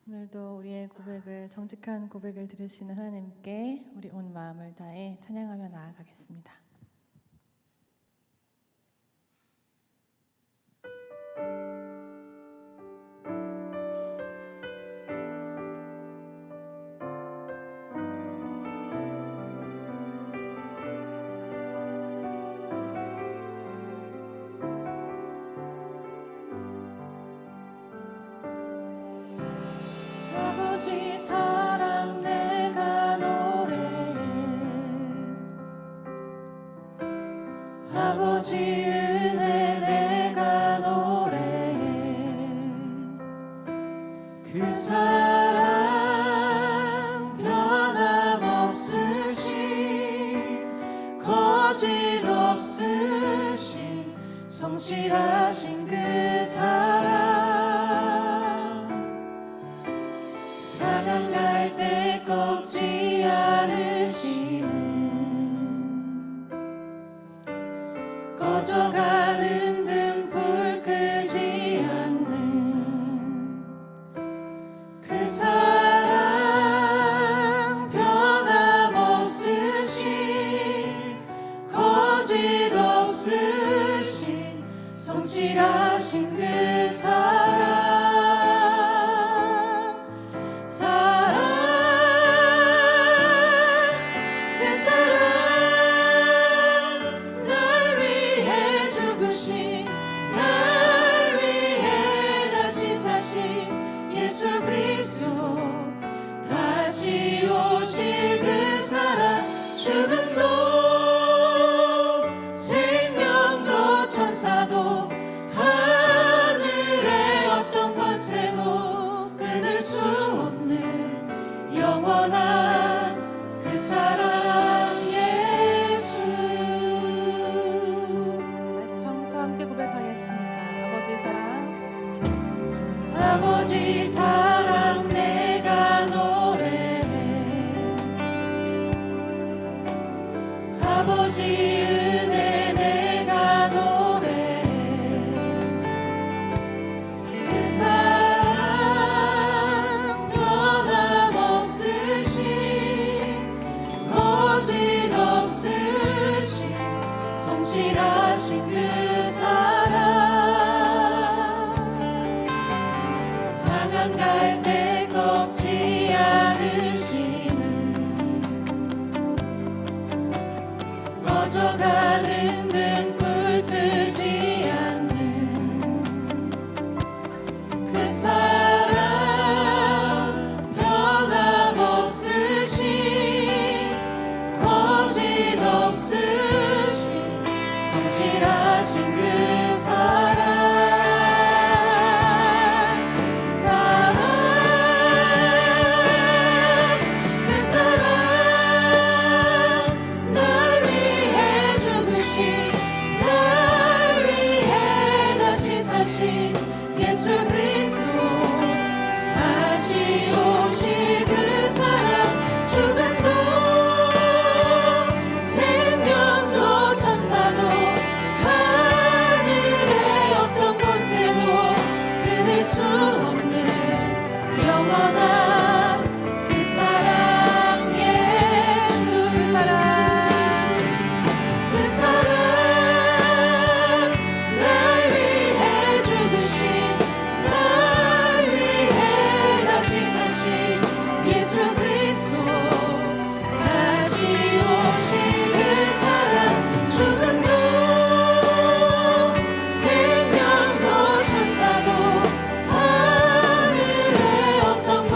오늘도 우리의 고백을 정직한 고백을 들으시는 하나님께 우리 온 마음을 다해 찬양하며 나아가겠습니다. 아버지 사랑 내가 노래해, 아버지 은혜 내가 노래해. 그 사랑 변함없으신 거짓 없으신 성실하신 그 사랑, 상한 갈 때 꺾지 않으시는, 꺼져가는 등불 끄지 않는 그 사랑, 변함없으신 거짓 없으신 성실하신 그 사랑, 예수 그리스도 다시 오실 그 사랑, 죽음도 생명도 천사도 하늘의 어떤 권세도 끊을 수 없는 영원한 그 사랑 예수. 다시 처음부터 함께 고백하겠습니다. 아버지 사랑, 아버지 사랑 내가 노래해, 아버지 은혜 내가 노래해. 그 사랑 변함없으신 거짓 없으신 성실하신 그 사랑, 상한 갈 때 꺾지 않으시는, 꺼져가는 등불 끄지 않는 그 사랑, 변함없으신 거짓 없으신 성실하신 그 사랑, 예수 그리스도 다시 오실 그 사랑, 죽음도 생명도 천사도 하늘의 어떤 권세도 끊을 수 없는 영원한 그 사랑 예수. 그 사랑, 그 사랑 예수 그리스도 다시 오실 그 사랑, 죽음도 생명도 천사도 하늘의 어떤 것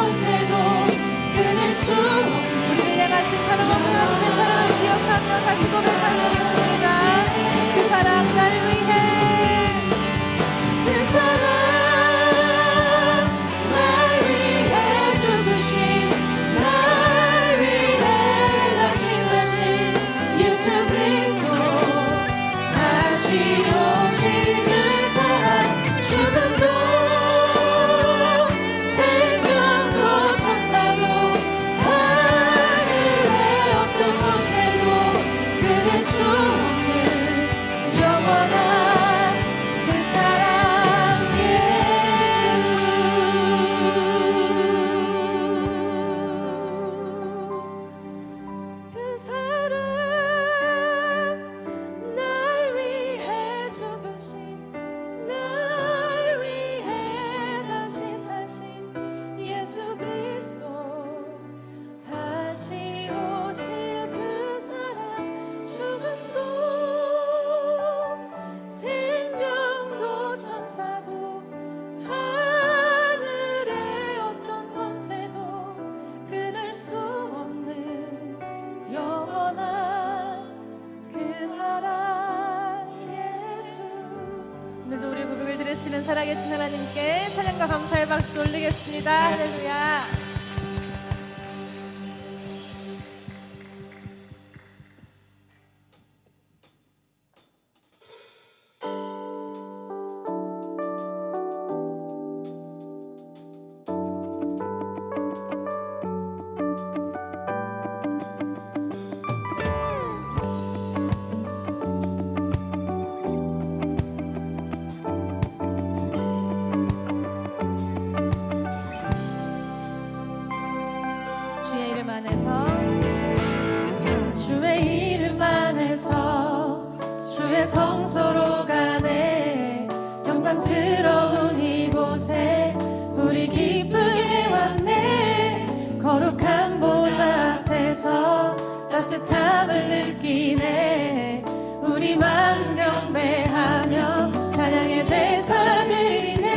살아계시는 살아계신 하나님께 찬양과 감사의 박수 올리겠습니다. 할렐루야. 주의 이름 안에서 주의 성소로 가네. 영광스러운 이곳에 우리 기쁘게 왔네. 거룩한 보좌 앞에서 따뜻함을 느끼네. 우리 마음 경배하며 찬양의 제사 드리네.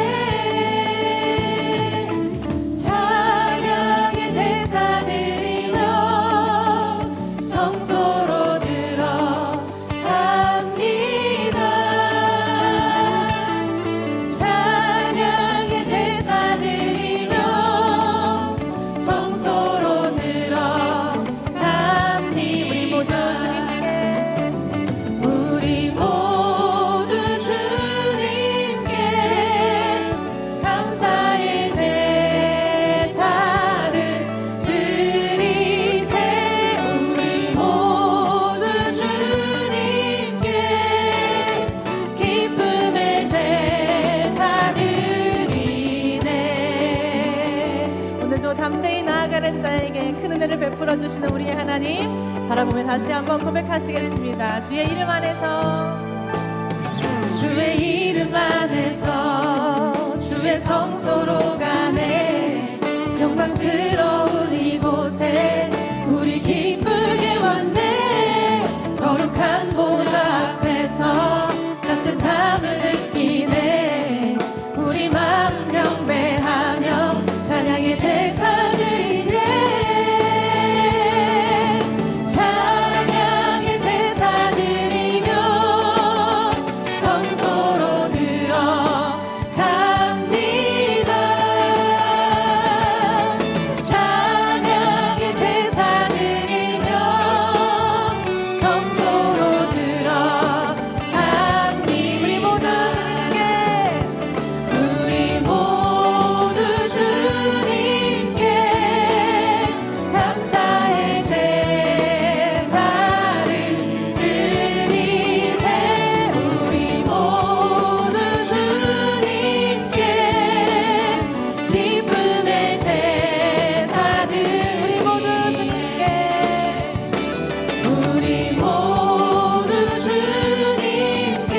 찬양의 제사 드리며 성소로 들어갑니다. 찬양의 제사 드리며 성소로 들어갑니다. 우리 모두 주님께 감사의 제사를 드리세. 우리 모두 주님께 기쁨의 제사 드리네. 오늘도 담대히 나아가는 자에게 큰 은혜를 베풀어 주시는 우리의 하나님 바라보며 다시 한번 고백하시겠습니다. 주의 이름 안에서, 주의 이름 안에서 주의 성소로 가네. 영광스러운 이곳에 우리 기쁘게 왔네. 거룩한 보좌 앞에서 따뜻함을 느끼네. 우리 마음 경배하며 찬양의 제사 드리네. 찬양의 제사 드리며 성소로 들어갑니다. 찬양의 제사 드리며 성소로 들어갑니다. 우리 모두 주님께 감사의 제사를 드리세. 우리 모두 주님께 기쁨의 제사들. 우리 모두 주님께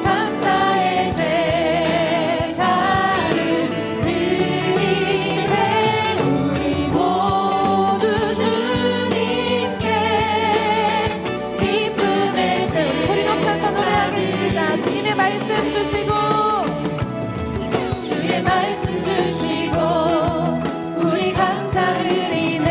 감사의 제사를 드리세. 우리 모두 주님께 기쁨의 제사. 소리 높여서 노래하겠습니다. 주님의 말씀 주시고, 주의 말씀 주시고 우리 감사드리네.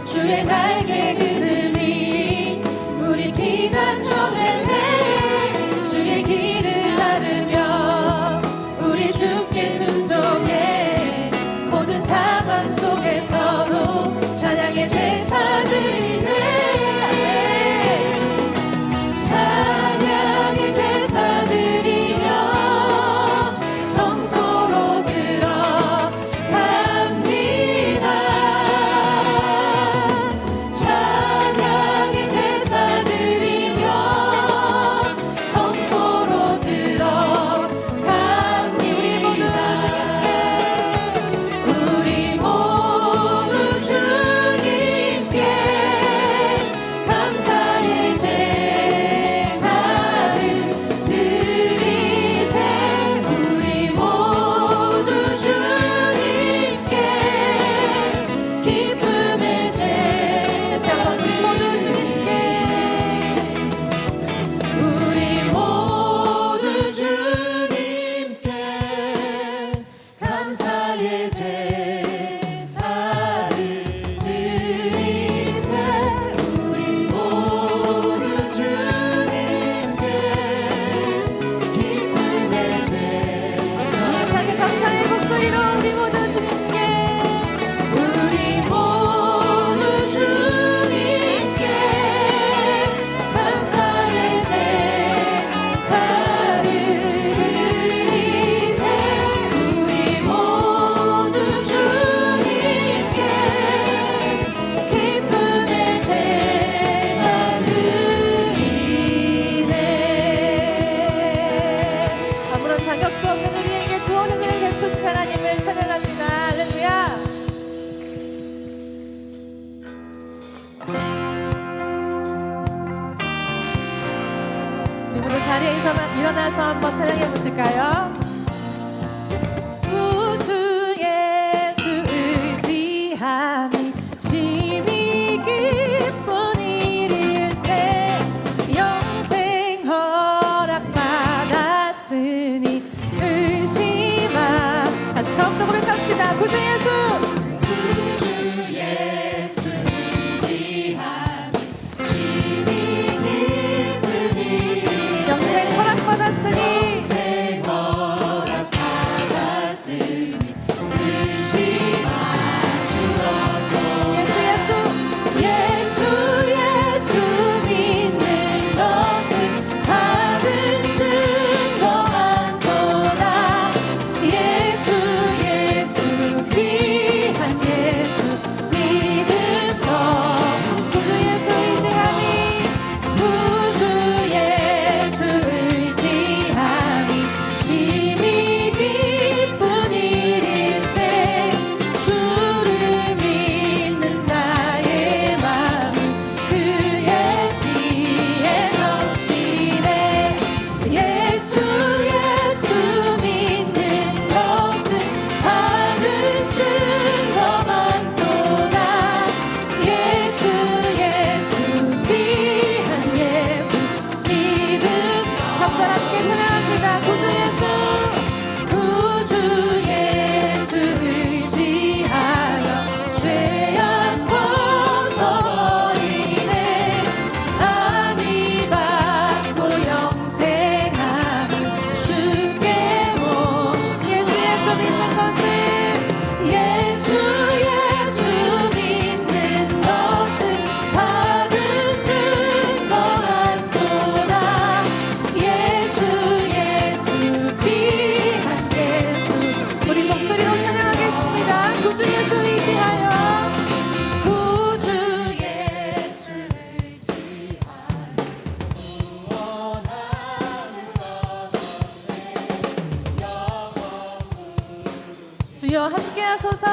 주의 날개 그늘이 우리 피난 전에네. 주의 길을 따르며 우리 주께 순종해. 모든 상황 속에서도 찬양의 제사 드리네. 찬양의 제사 드리며 성소로 들어갑니다. 찬양의 제사 드리며 성소로 들어갑니다. 우리 모두 주님께 감사의 제사를 드리세. 우리 모두 주님께 기쁨의 제사. 우리 모두 주님께 감사의 제사를 드리세. 우리 모두 주님께 기쁨의 일어나서 한번 찬양해 보실까요? 구주 예수 의지함이 심히 기쁜 일일세 영생 허락 받았으니 의심아. 다시 처음부터 고백합시다. 구주 예수 주여 함께하소서.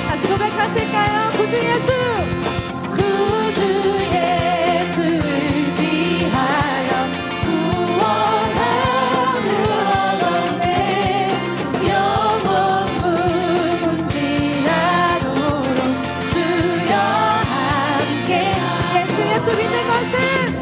다시 고백하실까요? 구주 예수 구주 예수 의지하여 구원함을 얻었네. 영원 무궁지나도록 주여 함께. 예수 믿는 것은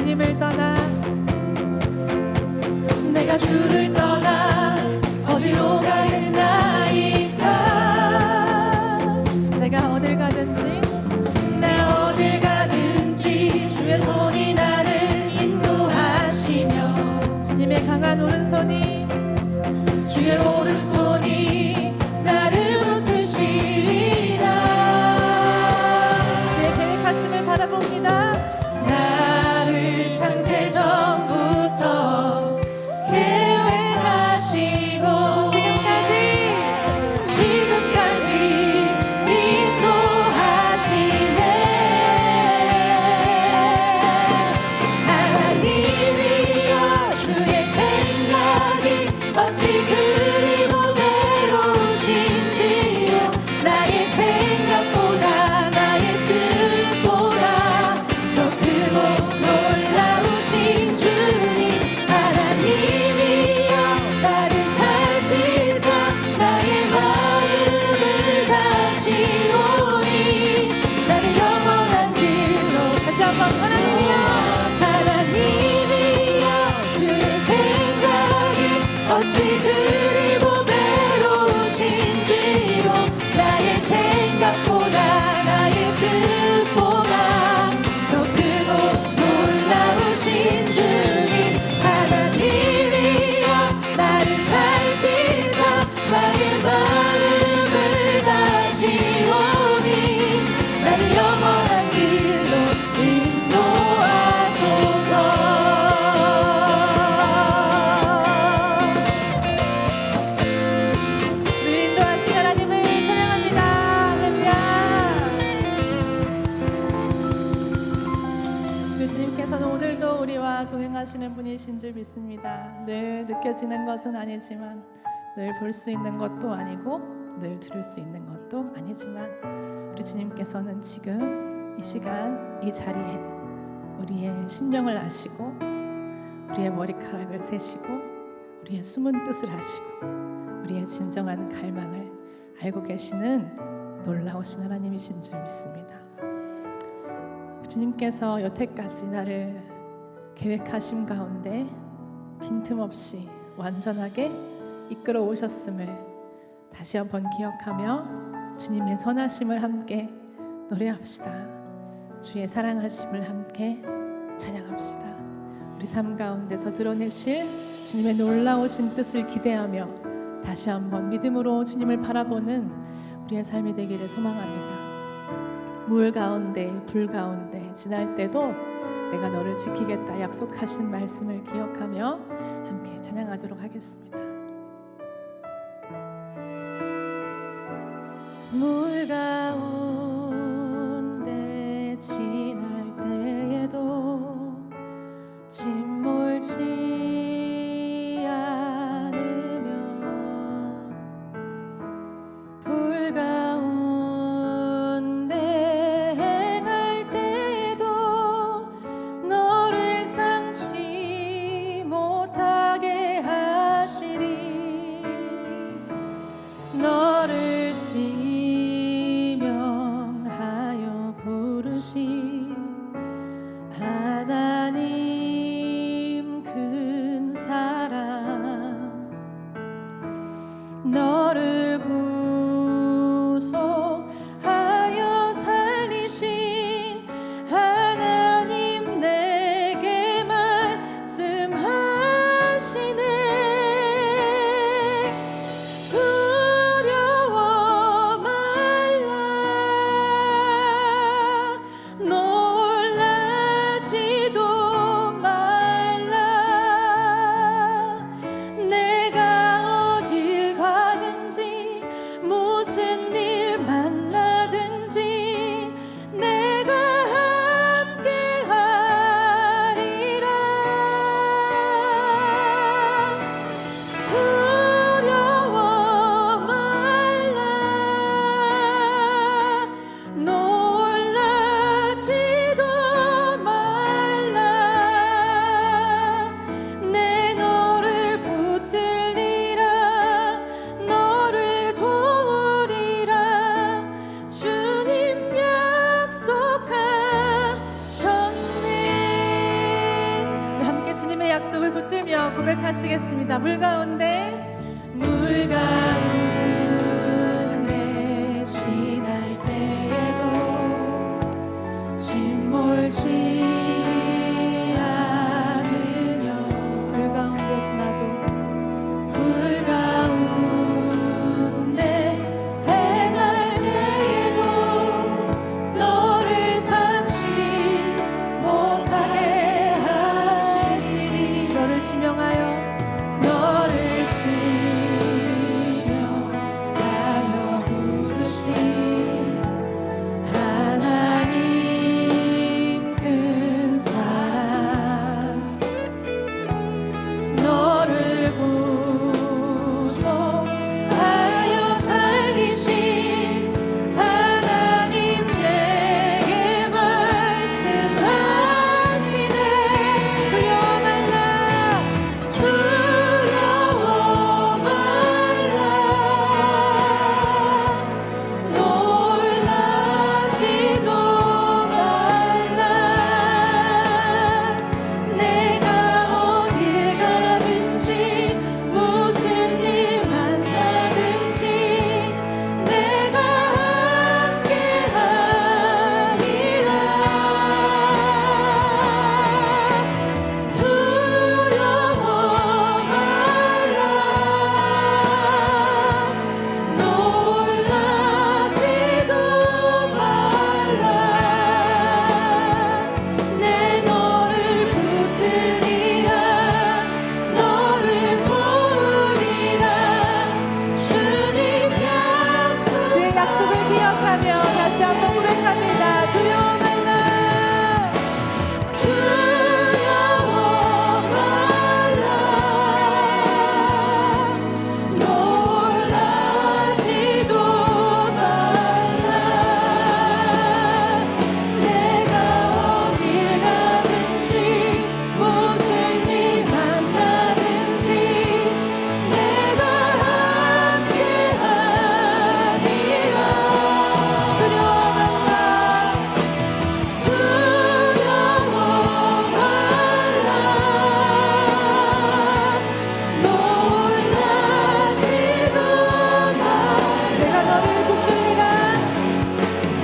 주님을 떠나 내가 주를 떠나 어디로 가겠나이까. 내가 어딜 가든지 내가 어딜 가든지 주의 손이 나를 인도하시며 주님의 강한 오른손이 주의 오른손이 나를 붙드시리라. 주의 계획하심을 바라봅니다. 나를 창세전부터 계획하시고 지금까지 인도하시네. 하나님이여 주의 생각이 어찌 그리 고배로우신지요. 나의 생각보다 나의 뜻보다 더 크고 놀라우신 주님. 하나님이여 나를 살피사 나의 마음을 다시오니 나를 영원한 길로. 다시 한번 하나님이여 하나님이여 주의 생각이 어찌 그리 보배로우신지요. 나의 생각보다 나의 뜻보다 더 크고 놀라우신 주님. 하나님이여 나를 살피사 나의 마음을 다시오니 나를 영원한 길로 인도하소서. 우리 인도하신 하나님을 찬양합니다. 할렐루야. 우리 주님께서는 오늘도 우리와 동행하시는 분이신 줄 믿습니다. 늘 느껴지는 것은 아니지만, 늘 볼 수 있는 것도 아니고, 늘 들을 수 있는 것도 아니지만, 우리 주님께서는 지금 이 시간 이 자리에 우리의 심령을 아시고, 우리의 머리카락을 세시고, 우리의 숨은 뜻을 아시고, 우리의 진정한 갈망을 알고 계시는 놀라우신 하나님이신 줄 믿습니다. 주님께서 여태까지 나를 계획하심 가운데 빈틈없이 완전하게 이끌어 오셨음을 다시 한번 기억하며 주님의 선하심을 함께 노래합시다. 주의 사랑하심을 함께 찬양합시다. 우리 삶 가운데서 드러내실 주님의 놀라우신 뜻을 기대하며 다시 한번 믿음으로 주님을 바라보는 우리의 삶이 되기를 소망합니다. 물 가운데 불 가운데 지날 때도 내가 너를 지키겠다 약속하신 말씀을 기억하며 함께 찬양하도록 하겠습니다. 물 가운데 지날 때에도 침몰치 않으며 불 가운데 행할 때에도 너를 상치 못하게 하시리. 너를 지명하여 부르신 하나님 큰 사랑. 너를 구속하여 살리신 하나님 내게 말씀하시네. 두려워 말라. 너 고백하시겠습니다. 물 가운데 지날 때에도 침몰치 않으려 불 가운데 지나도 불 가운데 행할 때에도 너를 삼지 못하게 하시리 너를 지명하여 부르신 하나님 큰 사랑 너를 구속하여 살리신 하나님 내게 말씀하시네 두려워 말라 놀라지도 말라 내가 어딜 가든지 무슨 일 만나든지 내가 함께하리라 두려워 말라 놀라지도 말라 내 너를 붙들리라 너를 도우리라 주님 약속 주의 약속을 기억하며 다시 한번 고백합니다. 두려워 말라 두려워 말라 놀라지도 말라 내가 어딜 가든지 무슨 일 만나든지 내가 함께하리라 두려워 말라 두려워 말라 놀라지도 말라 내가 너를 붙들리라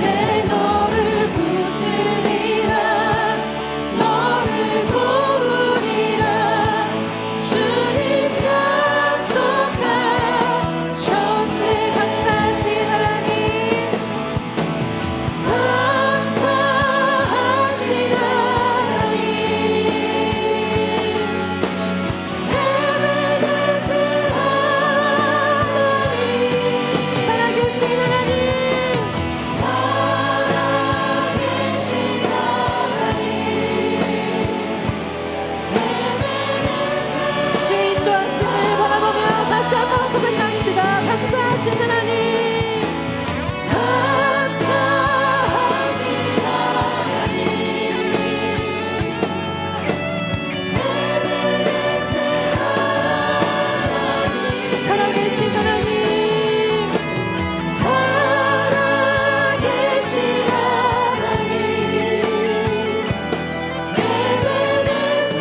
내 너를 붙들리라 너를 도우리라 주님 약속하셨네 감사하신 하나님 감사하신 하나님 에베네셀 하나님 살아계신 하나님 살아계신 하나님 에베네셀 주의 인도하심을 바라보며 다시 한번 고백합시다. 감사하신 하나님 감사하신 하나님 에베네셀 하나님 살아계신 하나님 살아계신 하나님 에베네셀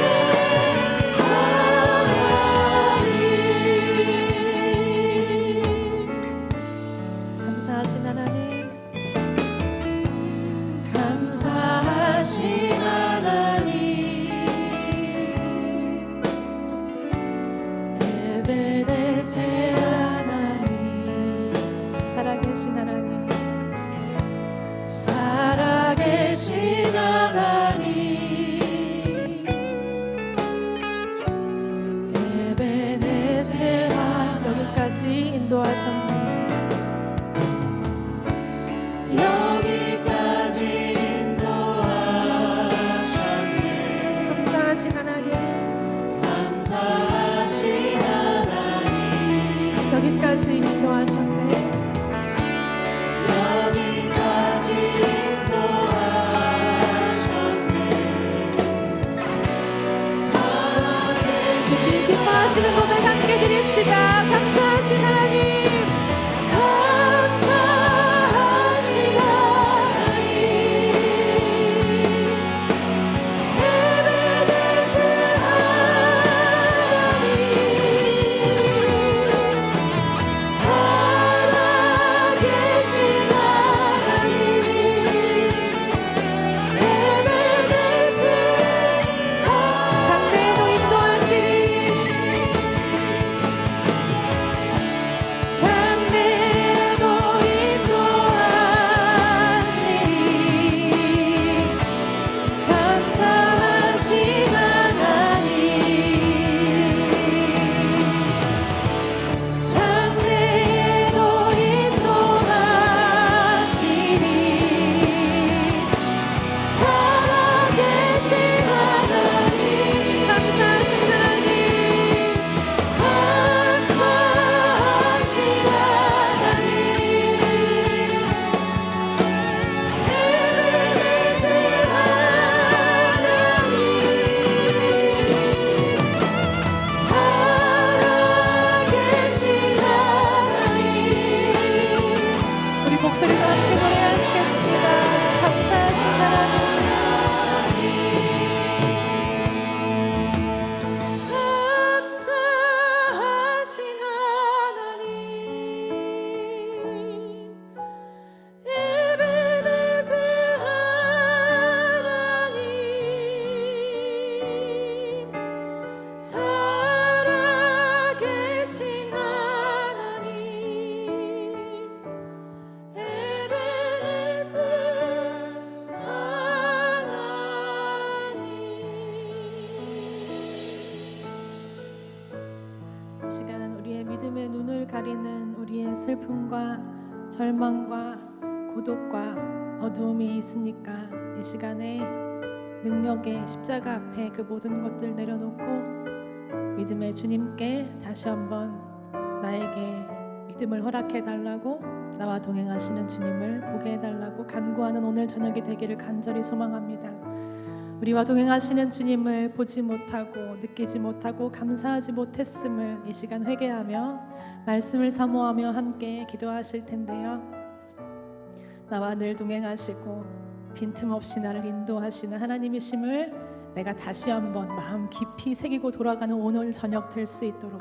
하나님 감사하신 하나님 에베네셀 하나님 살아계신 하나님 살아계신 하나님 에베네셀 하나님 여기까지 인도하셨네 여기까지 인도하셨네 가리는 우리의 슬픔과 절망과 고독과 어두움이 있습니까? 이 시간에 능력의 십자가 앞에 그 모든 것들 내려놓고 믿음의 주님께 다시 한번 나에게 믿음을 허락해 달라고, 나와 동행하시는 주님을 보게 해달라고 간구하는 오늘 저녁이 되기를 간절히 소망합니다. 우리와 동행하시는 주님을 보지 못하고 느끼지 못하고 감사하지 못했음을 이 시간 회개하며 말씀을 사모하며 함께 기도하실 텐데요. 나와 늘 동행하시고 빈틈없이 나를 인도하시는 하나님이심을 내가 다시 한번 마음 깊이 새기고 돌아가는 오늘 저녁 될 수 있도록,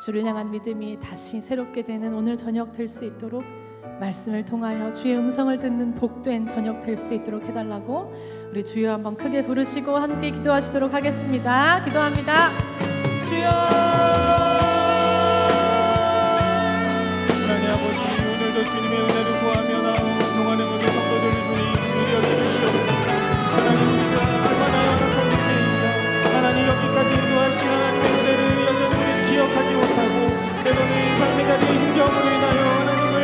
주를 향한 믿음이 다시 새롭게 되는 오늘 저녁 될 수 있도록, 말씀을 통하여 주의 음성을 듣는 복된 저녁 될 수 있도록 해달라고 우리 주여 한번 크게 부르시고 함께 기도하시도록 하겠습니다. 기도합니다. 주여. 하나님 아버지, 오늘도 주님의 은혜를 구하며 나온 동안의 모든 성도들을 주님 위로해 주시옵소서. 하나님, 우리가 얼마나 연약한 존재입니다. 하나님, 여기까지 인도하신 하나님의 은혜를 여전히 우리는 기억하지 못하고 때로는 삶의 자리의 힘겨움으로 인하여 하나님을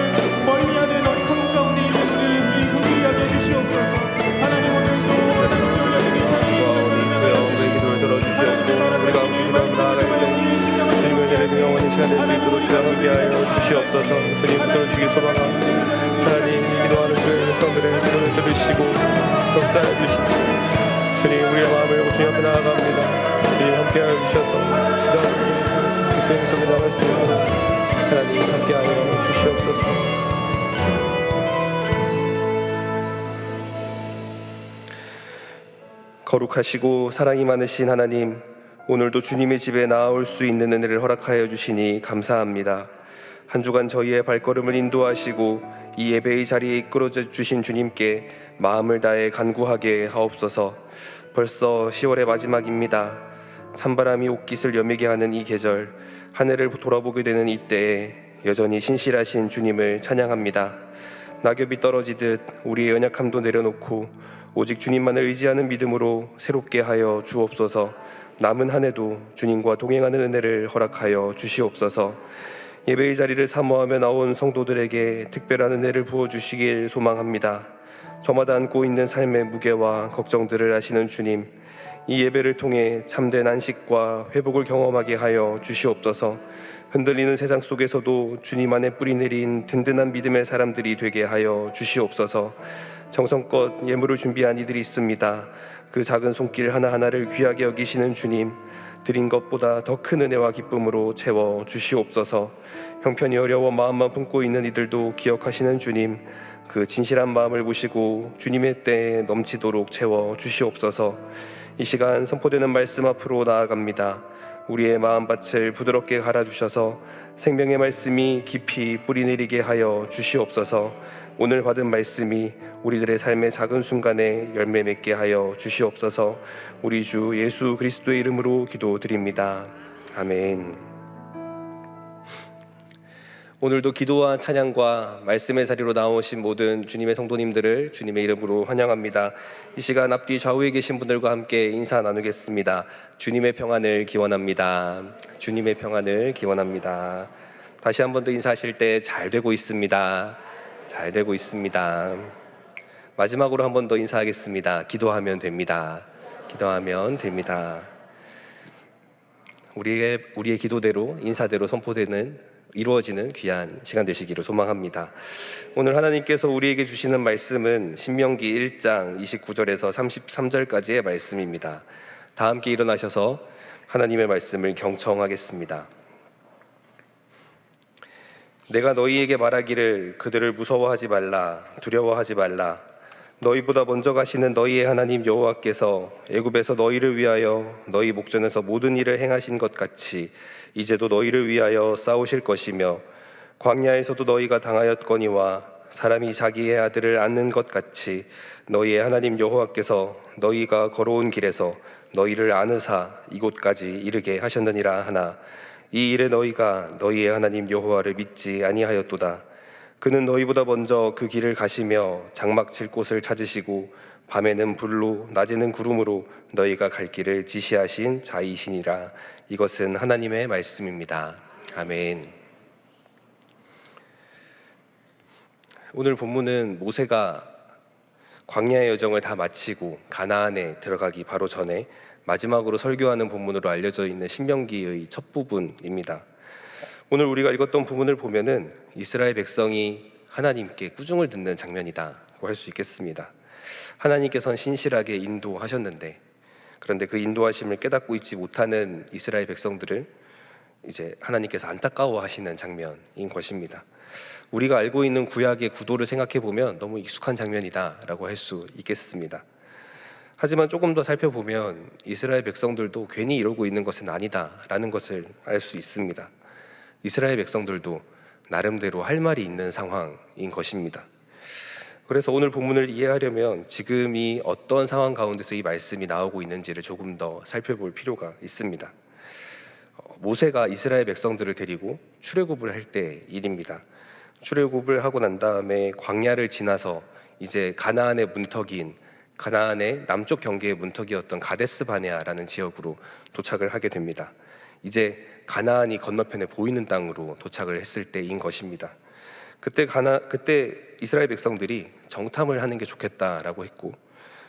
멀리하는 어리석은 가운데 있는 우리를 긍휼히 여겨주시옵소서. 하나님, 오늘도 하나님께 올려드린 주여, 우리의 기도를 들어주시옵고 우리가 기도로 나아갈 때 주님의 은혜를 경험하는 시간 될 수 있도록 주여 함께하여 주시옵소서. 주님 들어주시기 소망합니다. 하나님, 기도하는 주의 백성들의 기도를 들으시고 역사해 주시고 주님 우리의 마음을 열고 주님 앞에 나아갑니다. 주님 함께하여 주셔서 기도하는 주의 백성들 나갈 수 있도록 하나님 함께하여 주시옵소서. 거룩하시고 사랑이 많으신 하나님, 오늘도 주님의 집에 나아올 수 있는 은혜를 허락하여 주시니 감사합니다. 한 주간 저희의 발걸음을 인도하시고 이 예배의 자리에 이끌어 주신 주님께 마음을 다해 간구하게 하옵소서. 벌써 10월의 마지막입니다. 찬바람이 옷깃을 여미게 하는 이 계절, 한 해를 돌아보게 되는 이때에 여전히 신실하신 주님을 찬양합니다. 낙엽이 떨어지듯 우리의 연약함도 내려놓고 오직 주님만을 의지하는 믿음으로 새롭게 하여 주옵소서. 남은 한 해도 주님과 동행하는 은혜를 허락하여 주시옵소서. 예배의 자리를 사모하며 나온 성도들에게 특별한 은혜를 부어주시길 소망합니다. 저마다 안고 있는 삶의 무게와 걱정들을 아시는 주님, 이 예배를 통해 참된 안식과 회복을 경험하게 하여 주시옵소서. 흔들리는 세상 속에서도 주님 안에 뿌리 내린 든든한 믿음의 사람들이 되게 하여 주시옵소서. 정성껏 예물을 준비한 이들이 있습니다. 그 작은 손길 하나하나를 귀하게 여기시는 주님, 드린 것보다 더 큰 은혜와 기쁨으로 채워 주시옵소서. 형편이 어려워 마음만 품고 있는 이들도 기억하시는 주님, 그 진실한 마음을 보시고 주님의 때에 넘치도록 채워 주시옵소서. 이 시간 선포되는 말씀 앞으로 나아갑니다. 우리의 마음밭을 부드럽게 갈아주셔서 생명의 말씀이 깊이 뿌리내리게 하여 주시옵소서. 오늘 받은 말씀이 우리들의 삶의 작은 순간에 열매 맺게 하여 주시옵소서. 우리 주 예수 그리스도의 이름으로 기도드립니다. 아멘. 오늘도 기도와 찬양과 말씀의 자리로 나오신 모든 주님의 성도님들을 주님의 이름으로 환영합니다. 이 시간 앞뒤 좌우에 계신 분들과 함께 인사 나누겠습니다. 주님의 평안을 기원합니다. 주님의 평안을 기원합니다. 다시 한 번 더 인사하실 때 잘 되고 있습니다. 잘 되고 있습니다. 마지막으로 한 번 더 인사하겠습니다. 기도하면 됩니다. 기도하면 됩니다. 우리의 기도대로, 인사대로 선포되는, 이루어지는 귀한 시간 되시기를 소망합니다. 오늘 하나님께서 우리에게 주시는 말씀은 신명기 1장 29절에서 33절까지의 말씀입니다. 다 함께 일어나셔서 하나님의 말씀을 경청하겠습니다. 내가 너희에게 말하기를 그들을 무서워하지 말라, 두려워하지 말라. 너희보다 먼저 가시는 너희의 하나님 여호와께서 애굽에서 너희를 위하여 너희 목전에서 모든 일을 행하신 것 같이 이제도 너희를 위하여 싸우실 것이며, 광야에서도 너희가 당하였거니와 사람이 자기의 아들을 안는 것 같이 너희의 하나님 여호와께서 너희가 걸어온 길에서 너희를 안으사 이곳까지 이르게 하셨느니라 하나, 이 일에 너희가 너희의 하나님 여호와를 믿지 아니하였도다. 그는 너희보다 먼저 그 길을 가시며 장막 칠 곳을 찾으시고 밤에는 불로 낮에는 구름으로 너희가 갈 길을 지시하신 자이시니라. 이것은 하나님의 말씀입니다. 아멘. 오늘 본문은 모세가 광야의 여정을 다 마치고 가나안에 들어가기 바로 전에 마지막으로 설교하는 본문으로 알려져 있는 신명기의 첫 부분입니다. 오늘 우리가 읽었던 부분을 보면은 이스라엘 백성이 하나님께 꾸중을 듣는 장면이다고 할 수 있겠습니다. 하나님께서는 신실하게 인도하셨는데, 그런데 그 인도하심을 깨닫고 있지 못하는 이스라엘 백성들을 이제 하나님께서 안타까워하시는 장면인 것입니다. 우리가 알고 있는 구약의 구도를 생각해 보면 너무 익숙한 장면이다라고 할 수 있겠습니다. 하지만 조금 더 살펴보면 이스라엘 백성들도 괜히 이러고 있는 것은 아니다라는 것을 알 수 있습니다. 이스라엘 백성들도 나름대로 할 말이 있는 상황인 것입니다. 그래서 오늘 본문을 이해하려면 지금이 어떤 상황 가운데서 이 말씀이 나오고 있는지를 조금 더 살펴볼 필요가 있습니다. 모세가 이스라엘 백성들을 데리고 출애굽을 할 때 일입니다. 출애굽을 하고 난 다음에 광야를 지나서 이제 가나안의 문턱인, 가나안의 남쪽 경계의 문턱이었던 가데스 바네아라는 지역으로 도착을 하게 됩니다. 이제 가나안이 건너편에 보이는 땅으로 도착을 했을 때인 것입니다. 그때 이스라엘 백성들이 정탐을 하는 게 좋겠다라고 했고,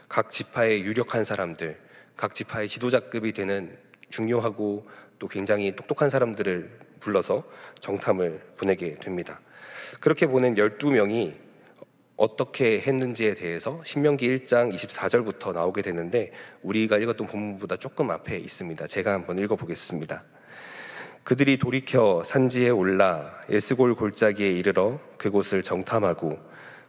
각 지파의 유력한 사람들, 각 지파의 지도자급이 되는 중요하고 또 굉장히 똑똑한 사람들을 불러서 정탐을 보내게 됩니다. 그렇게 보낸 12명이 어떻게 했는지에 대해서 신명기 1장 24절부터 나오게 되는데, 우리가 읽었던 본문보다 조금 앞에 있습니다. 제가 한번 읽어보겠습니다. 그들이 돌이켜 산지에 올라 에스골 골짜기에 이르러 그곳을 정탐하고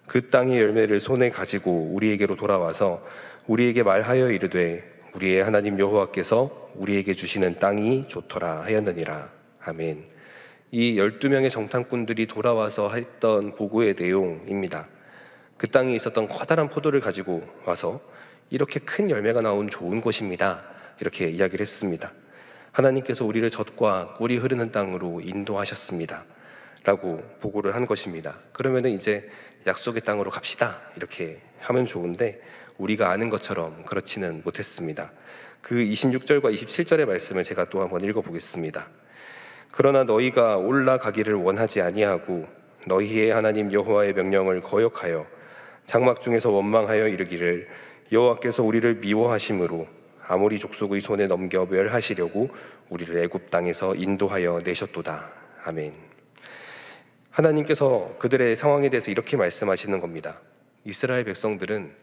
그 땅의 열매를 손에 가지고 우리에게로 돌아와서 우리에게 말하여 이르되 우리의 하나님 여호와께서 우리에게 주시는 땅이 좋더라 하였느니라. 아멘. 이 12명의 정탐꾼들이 돌아와서 했던 보고의 내용입니다. 그 땅에 있었던 커다란 포도를 가지고 와서 이렇게 큰 열매가 나온 좋은 곳입니다, 이렇게 이야기를 했습니다. 하나님께서 우리를 젖과 꿀이 흐르는 땅으로 인도하셨습니다 라고 보고를 한 것입니다. 그러면은 이제 약속의 땅으로 갑시다 이렇게 하면 좋은데, 우리가 아는 것처럼 그렇지는 못했습니다. 그 26절과 27절의 말씀을 제가 또 한번 읽어보겠습니다. 그러나 너희가 올라가기를 원하지 아니하고 너희의 하나님 여호와의 명령을 거역하여 장막 중에서 원망하여 이르기를 여호와께서 우리를 미워하심으로 아모리 족속의 손에 넘겨 멸하시려고 우리를 애굽 땅에서 인도하여 내셨도다. 아멘. 하나님께서 그들의 상황에 대해서 이렇게 말씀하시는 겁니다. 이스라엘 백성들은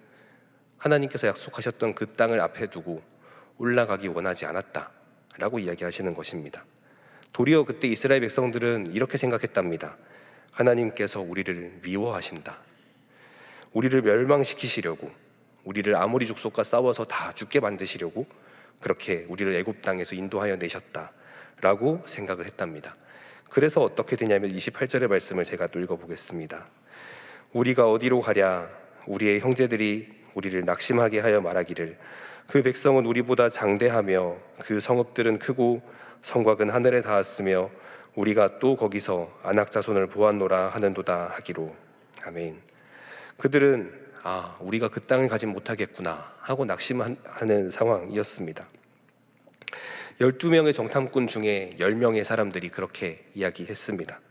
하나님께서 약속하셨던 그 땅을 앞에 두고 올라가기 원하지 않았다 라고 이야기하시는 것입니다. 도리어 그때 이스라엘 백성들은 이렇게 생각했답니다. 하나님께서 우리를 미워하신다, 우리를 멸망시키시려고, 우리를 아모리 족속과 싸워서 다 죽게 만드시려고 그렇게 우리를 애굽 땅에서 인도하여 내셨다라고 생각을 했답니다. 그래서 어떻게 되냐면 28절의 말씀을 제가 또 읽어보겠습니다. 우리가 어디로 가랴? 우리의 형제들이 우리를 낙심하게 하여 말하기를 그 백성은 우리보다 장대하며 그 성읍들은 크고 성곽은 하늘에 닿았으며 우리가 또 거기서 아낙 자손을 보았노라 하는도다 하기로. 아멘. 그들은 우리가 그 땅을 가지 못하겠구나 하고 낙심하는 상황이었습니다. 12명의 정탐꾼 중에 10명의 사람들이 그렇게 이야기했습니다.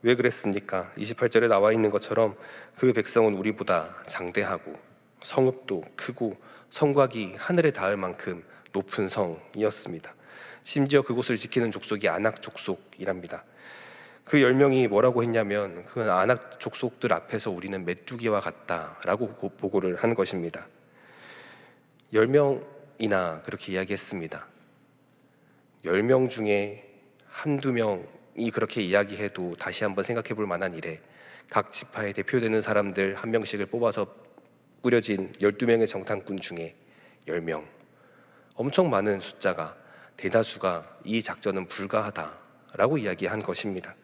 왜 그랬습니까? 28절에 나와 있는 것처럼 그 백성은 우리보다 장대하고 성읍도 크고 성곽이 하늘에 닿을 만큼 높은 성이었습니다. 심지어 그곳을 지키는 족속이 아낙 족속이랍니다. 그 10명이 뭐라고 했냐면 그 아낙 족속들 앞에서 우리는 메뚜기와 같다라고 보고를 한 것입니다. 10명이나 그렇게 이야기했습니다. 10명 중에 한두 명이 그렇게 이야기해도 다시 한번 생각해 볼 만한 일에 각 지파에 대표되는 사람들 한 명씩을 뽑아서 꾸려진 12명의 정탐꾼 중에 10명, 엄청 많은 숫자가, 대다수가 이 작전은 불가하다라고 이야기한 것입니다.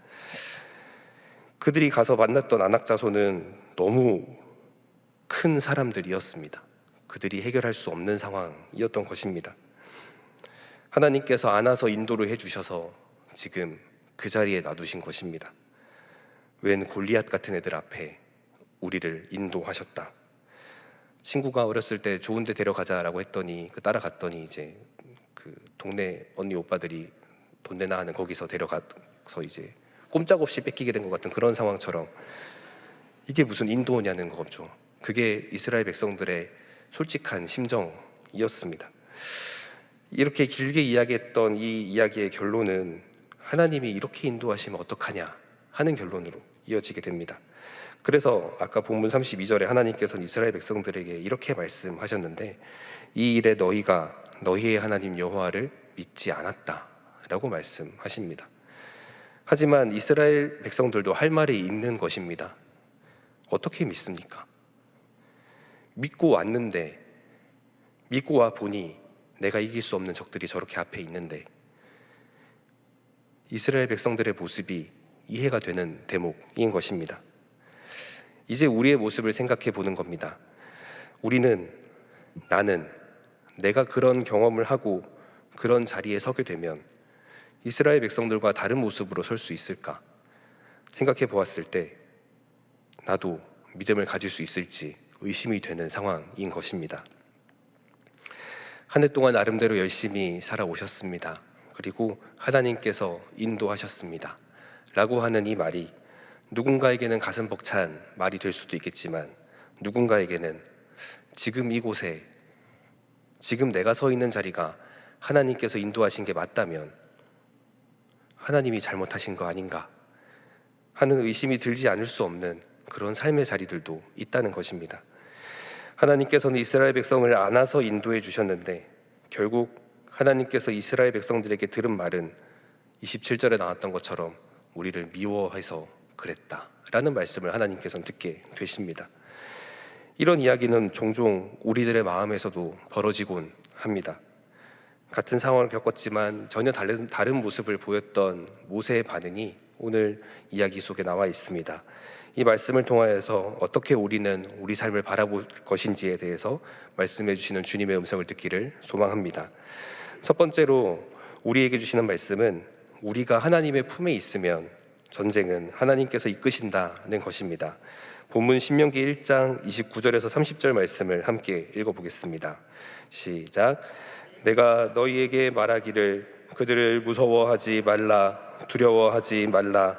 그들이 가서 만났던 아낙 자손은 너무 큰 사람들이었습니다. 그들이 해결할 수 없는 상황이었던 것입니다. 하나님께서 안아서 인도를 해주셔서 지금 그 자리에 놔두신 것입니다. 웬 골리앗 같은 애들 앞에 우리를 인도하셨다. 친구가 어렸을 때 좋은 데 데려가자라고 했더니 따라갔더니 이제 그 동네 언니 오빠들이 돈 내나 하는 거기서 데려가서 이제 꼼짝없이 뺏기게 된 것 같은 그런 상황처럼 이게 무슨 인도냐는 거죠. 그게 이스라엘 백성들의 솔직한 심정이었습니다. 이렇게 길게 이야기했던 이 이야기의 결론은 하나님이 이렇게 인도하시면 어떡하냐 하는 결론으로 이어지게 됩니다. 그래서 아까 본문 32절에 하나님께서는 이스라엘 백성들에게 이렇게 말씀하셨는데, 이 일에 너희가 너희의 하나님 여호와를 믿지 않았다 라고 말씀하십니다. 하지만 이스라엘 백성들도 할 말이 있는 것입니다. 어떻게 믿습니까? 믿고 왔는데, 믿고 와 보니 내가 이길 수 없는 적들이 저렇게 앞에 있는데, 이스라엘 백성들의 모습이 이해가 되는 대목인 것입니다. 이제 우리의 모습을 생각해 보는 겁니다. 나는 내가 그런 경험을 하고 그런 자리에 서게 되면 이스라엘 백성들과 다른 모습으로 설 수 있을까? 생각해 보았을 때 나도 믿음을 가질 수 있을지 의심이 되는 상황인 것입니다. 한 해 동안 나름대로 열심히 살아오셨습니다. 그리고 하나님께서 인도하셨습니다 라고 하는 이 말이 누군가에게는 가슴 벅찬 말이 될 수도 있겠지만, 누군가에게는 지금 이곳에, 지금 내가 서 있는 자리가 하나님께서 인도하신 게 맞다면 하나님이 잘못하신 거 아닌가 하는 의심이 들지 않을 수 없는 그런 삶의 자리들도 있다는 것입니다. 하나님께서는 이스라엘 백성을 안아서 인도해 주셨는데, 결국 하나님께서 이스라엘 백성들에게 들은 말은 27절에 나왔던 것처럼 우리를 미워해서 그랬다 라는 말씀을 하나님께서는 듣게 되십니다. 이런 이야기는 종종 우리들의 마음에서도 벌어지곤 합니다. 같은 상황을 겪었지만 전혀 다른 모습을 보였던 모세의 반응이 오늘 이야기 속에 나와 있습니다. 이 말씀을 통하여서 어떻게 우리는 우리 삶을 바라볼 것인지에 대해서 말씀해 주시는 주님의 음성을 듣기를 소망합니다. 첫 번째로 우리에게 주시는 말씀은, 우리가 하나님의 품에 있으면 전쟁은 하나님께서 이끄신다는 것입니다. 본문 신명기 1장 29절에서 30절 말씀을 함께 읽어보겠습니다. 시작. 내가 너희에게 말하기를 그들을 무서워하지 말라, 두려워하지 말라.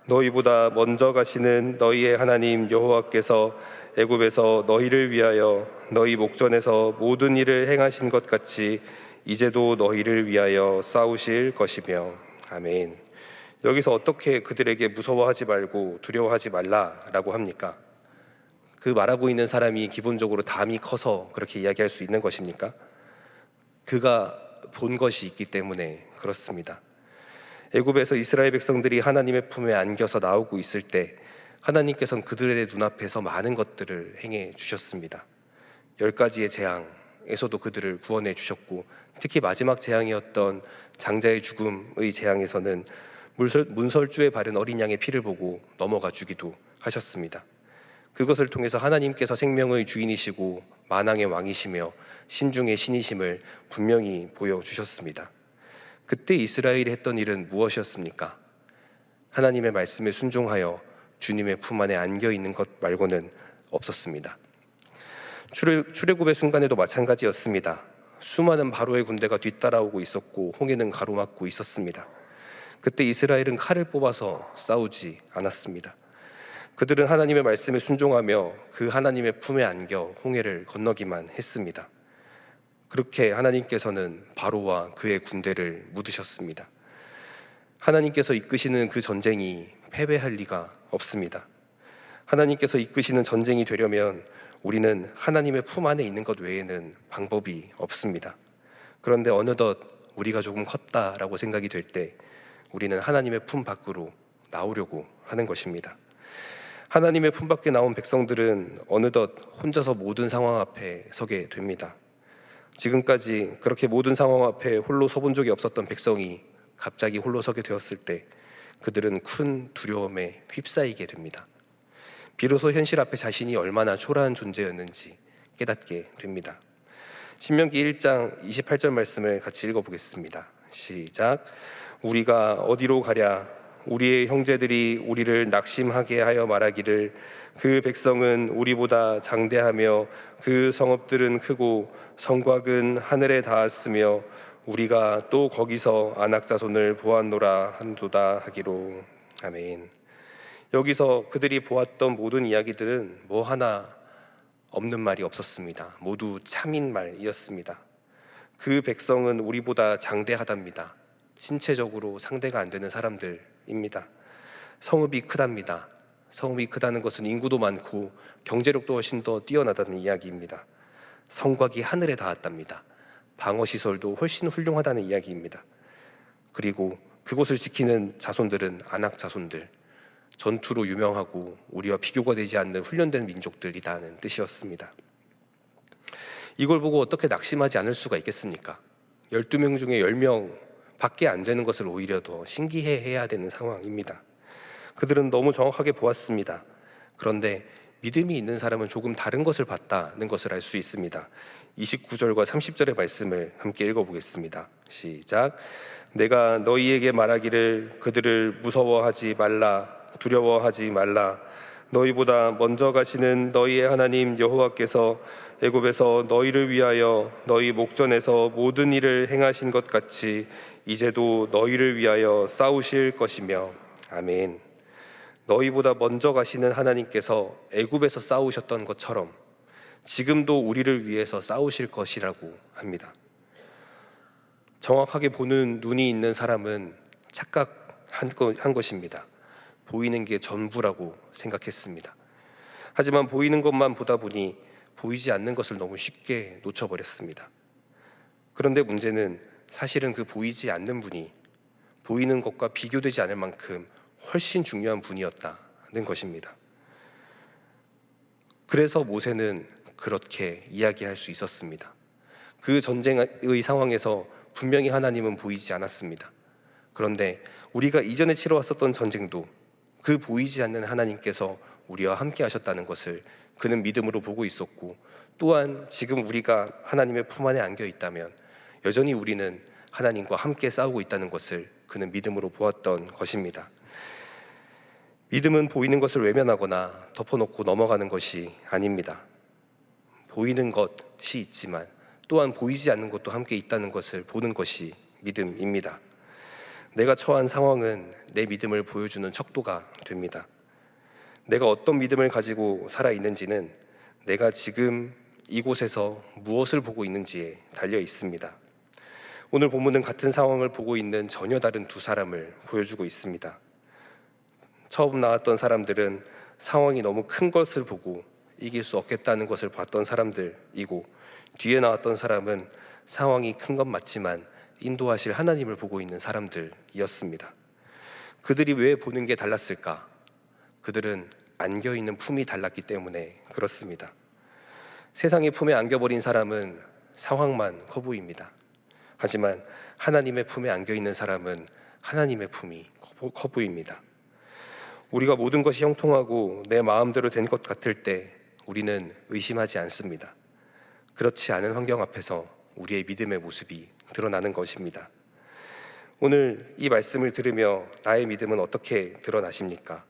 너희보다 먼저 가시는 너희의 하나님 여호와께서 애굽에서 너희를 위하여 너희 목전에서 모든 일을 행하신 것 같이 이제도 너희를 위하여 싸우실 것이며. 아멘. 여기서 어떻게 그들에게 무서워하지 말고 두려워하지 말라라고 합니까? 그 말하고 있는 사람이 기본적으로 담이 커서 그렇게 이야기할 수 있는 것입니까? 그가 본 것이 있기 때문에 그렇습니다. 애굽에서 이스라엘 백성들이 하나님의 품에 안겨서 나오고 있을 때 하나님께서는 그들의 눈앞에서 많은 것들을 행해 주셨습니다. 10가지의 재앙에서도 그들을 구원해 주셨고, 특히 마지막 재앙이었던 장자의 죽음의 재앙에서는 문설주에 바른 어린 양의 피를 보고 넘어가 주기도 하셨습니다. 그것을 통해서 하나님께서 생명의 주인이시고 만왕의 왕이시며 신중의 신이심을 분명히 보여주셨습니다. 그때 이스라엘이 했던 일은 무엇이었습니까? 하나님의 말씀에 순종하여 주님의 품 안에 안겨 있는 것 말고는 없었습니다. 출애굽의 순간에도 마찬가지였습니다. 수많은 바로의 군대가 뒤따라오고 있었고 홍해는 가로막고 있었습니다. 그때 이스라엘은 칼을 뽑아서 싸우지 않았습니다. 그들은 하나님의 말씀에 순종하며 그 하나님의 품에 안겨 홍해를 건너기만 했습니다. 그렇게 하나님께서는 바로와 그의 군대를 묻으셨습니다. 하나님께서 이끄시는 그 전쟁이 패배할 리가 없습니다. 하나님께서 이끄시는 전쟁이 되려면 우리는 하나님의 품 안에 있는 것 외에는 방법이 없습니다. 그런데 어느덧 우리가 조금 컸다라고 생각이 될 때 우리는 하나님의 품 밖으로 나오려고 하는 것입니다. 하나님의 품 밖에 나온 백성들은 어느덧 혼자서 모든 상황 앞에 서게 됩니다. 지금까지 그렇게 모든 상황 앞에 홀로 서본 적이 없었던 백성이 갑자기 홀로 서게 되었을 때 그들은 큰 두려움에 휩싸이게 됩니다. 비로소 현실 앞에 자신이 얼마나 초라한 존재였는지 깨닫게 됩니다. 신명기 1장 28절 말씀을 같이 읽어보겠습니다. 시작. 우리가 어디로 가랴? 우리의 형제들이 우리를 낙심하게 하여 말하기를 그 백성은 우리보다 장대하며 그 성읍들은 크고 성곽은 하늘에 닿았으며 우리가 또 거기서 안악 자손을 보았노라 한도다 하기로. 아멘. 여기서 그들이 보았던 모든 이야기들은 뭐 하나 없는 말이 없었습니다. 모두 참인 말이었습니다. 그 백성은 우리보다 장대하답니다. 신체적으로 상대가 안 되는 사람들입니다. 성읍이 크답니다. 성읍이 크다는 것은 인구도 많고 경제력도 훨씬 더 뛰어나다는 이야기입니다. 성곽이 하늘에 닿았답니다. 방어시설도 훨씬 훌륭하다는 이야기입니다. 그리고 그곳을 지키는 자손들은 아낙 자손들, 전투로 유명하고 우리와 비교가 되지 않는 훈련된 민족들이라는 뜻이었습니다. 이걸 보고 어떻게 낙심하지 않을 수가 있겠습니까? 12명 중에 10명 밖에 안 되는 것을 오히려 더 신기해해야 되는 상황입니다. 그들은 너무 정확하게 보았습니다. 그런데 믿음이 있는 사람은 조금 다른 것을 봤다는 것을 알 수 있습니다. 29절과 30절의 말씀을 함께 읽어보겠습니다. 시작. 내가 너희에게 말하기를 그들을 무서워하지 말라, 두려워하지 말라. 너희보다 먼저 가시는 너희의 하나님 여호와께서 애굽에서 너희를 위하여 너희 목전에서 모든 일을 행하신 것 같이 이제도 너희를 위하여 싸우실 것이며. 아멘. 너희보다 먼저 가시는 하나님께서 애굽에서 싸우셨던 것처럼 지금도 우리를 위해서 싸우실 것이라고 합니다. 정확하게 보는 눈이 있는 사람은 착각한 것입니다. 보이는 게 전부라고 생각했습니다. 하지만 보이는 것만 보다 보니 보이지 않는 것을 너무 쉽게 놓쳐버렸습니다. 그런데 문제는 사실은 그 보이지 않는 분이 보이는 것과 비교되지 않을 만큼 훨씬 중요한 분이었다는 것입니다. 그래서 모세는 그렇게 이야기할 수 있었습니다. 그 전쟁의 상황에서 분명히 하나님은 보이지 않았습니다. 그런데 우리가 이전에 치러왔었던 전쟁도 그 보이지 않는 하나님께서 우리와 함께 하셨다는 것을 그는 믿음으로 보고 있었고, 또한 지금 우리가 하나님의 품 안에 안겨 있다면 여전히 우리는 하나님과 함께 싸우고 있다는 것을 그는 믿음으로 보았던 것입니다. 믿음은 보이는 것을 외면하거나 덮어놓고 넘어가는 것이 아닙니다. 보이는 것이 있지만 또한 보이지 않는 것도 함께 있다는 것을 보는 것이 믿음입니다. 내가 처한 상황은 내 믿음을 보여주는 척도가 됩니다. 내가 어떤 믿음을 가지고 살아있는지는 내가 지금 이곳에서 무엇을 보고 있는지에 달려 있습니다. 오늘 본문은 같은 상황을 보고 있는 전혀 다른 두 사람을 보여주고 있습니다. 처음 나왔던 사람들은 상황이 너무 큰 것을 보고 이길 수 없겠다는 것을 봤던 사람들이고, 뒤에 나왔던 사람은 상황이 큰 건 맞지만 인도하실 하나님을 보고 있는 사람들이었습니다. 그들이 왜 보는 게 달랐을까? 그들은 안겨있는 품이 달랐기 때문에 그렇습니다. 세상의 품에 안겨버린 사람은 상황만 커 보입니다. 하지만 하나님의 품에 안겨있는 사람은 하나님의 품이 커 보입니다. 우리가 모든 것이 형통하고 내 마음대로 된 것 같을 때 우리는 의심하지 않습니다. 그렇지 않은 환경 앞에서 우리의 믿음의 모습이 드러나는 것입니다. 오늘 이 말씀을 들으며 나의 믿음은 어떻게 드러나십니까?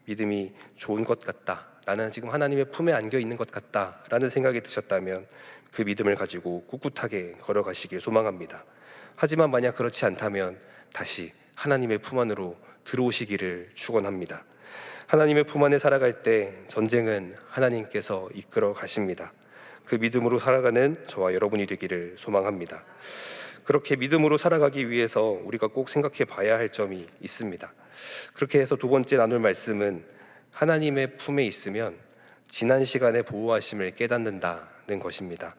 믿음이 좋은 것 같다, 나는 지금 하나님의 품에 안겨 있는 것 같다 라는 생각이 드셨다면 그 믿음을 가지고 꿋꿋하게 걸어가시길 소망합니다. 하지만 만약 그렇지 않다면 다시 하나님의 품 안으로 들어오시기를 축원합니다. 하나님의 품 안에 살아갈 때 전쟁은 하나님께서 이끌어 가십니다. 그 믿음으로 살아가는 저와 여러분이 되기를 소망합니다. 그렇게 믿음으로 살아가기 위해서 우리가 꼭 생각해 봐야 할 점이 있습니다. 그렇게 해서 두 번째 나눌 말씀은 하나님의 품에 있으면 지난 시간의 보호하심을 깨닫는다는 것입니다.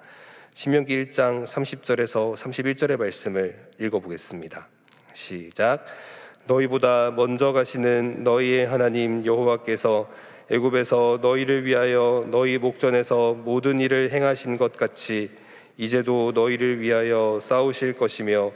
신명기 1장 30절에서 31절의 말씀을 읽어보겠습니다. 시작. 너희보다 먼저 가시는 너희의 하나님 여호와께서 애굽에서 너희를 위하여 너희 목전에서 모든 일을 행하신 것 같이 이제도 너희를 위하여 싸우실 것이며,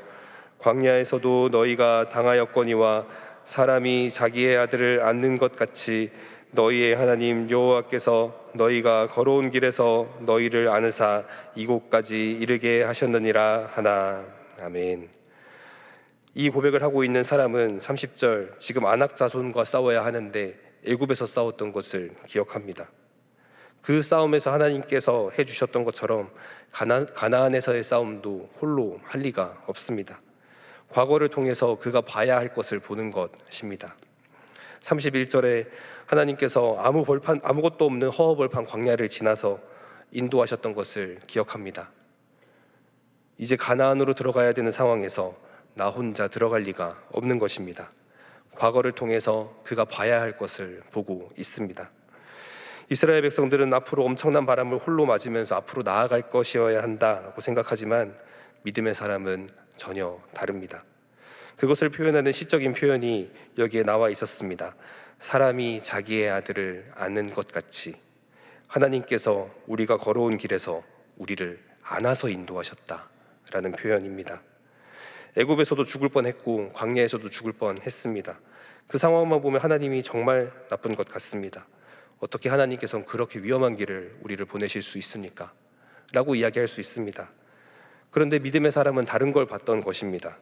광야에서도 너희가 당하였거니와 사람이 자기의 아들을 안는 것 같이 너희의 하나님 여호와께서 너희가 걸어온 길에서 너희를 안으사 이곳까지 이르게 하셨느니라 하나. 아멘. 이 고백을 하고 있는 사람은 30절, 지금 아낙 자손과 싸워야 하는데 애굽에서 싸웠던 것을 기억합니다. 그 싸움에서 하나님께서 해주셨던 것처럼 가나안에서의 싸움도 홀로 할 리가 없습니다. 과거를 통해서 그가 봐야 할 것을 보는 것입니다. 31절에 하나님께서 아무것도 없는 허허벌판 광야를 지나서 인도하셨던 것을 기억합니다. 이제 가나안으로 들어가야 되는 상황에서 나 혼자 들어갈 리가 없는 것입니다. 과거를 통해서 그가 봐야 할 것을 보고 있습니다. 이스라엘 백성들은 앞으로 엄청난 바람을 홀로 맞으면서 앞으로 나아갈 것이어야 한다고 생각하지만 믿음의 사람은 전혀 다릅니다. 그것을 표현하는 시적인 표현이 여기에 나와 있었습니다. 사람이 자기의 아들을 아는 것 같이 하나님께서 우리가 걸어온 길에서 우리를 안아서 인도하셨다라는 표현입니다. 애굽에서도 죽을 뻔했고 광야에서도 죽을 뻔했습니다. 그 상황만 보면 하나님이 정말 나쁜 것 같습니다. 어떻게 하나님께서는 그렇게 위험한 길을 우리를 보내실 수 있습니까? 라고 이야기할 수 있습니다. 그런데 믿음의 사람은 다른 걸 봤던 것입니다.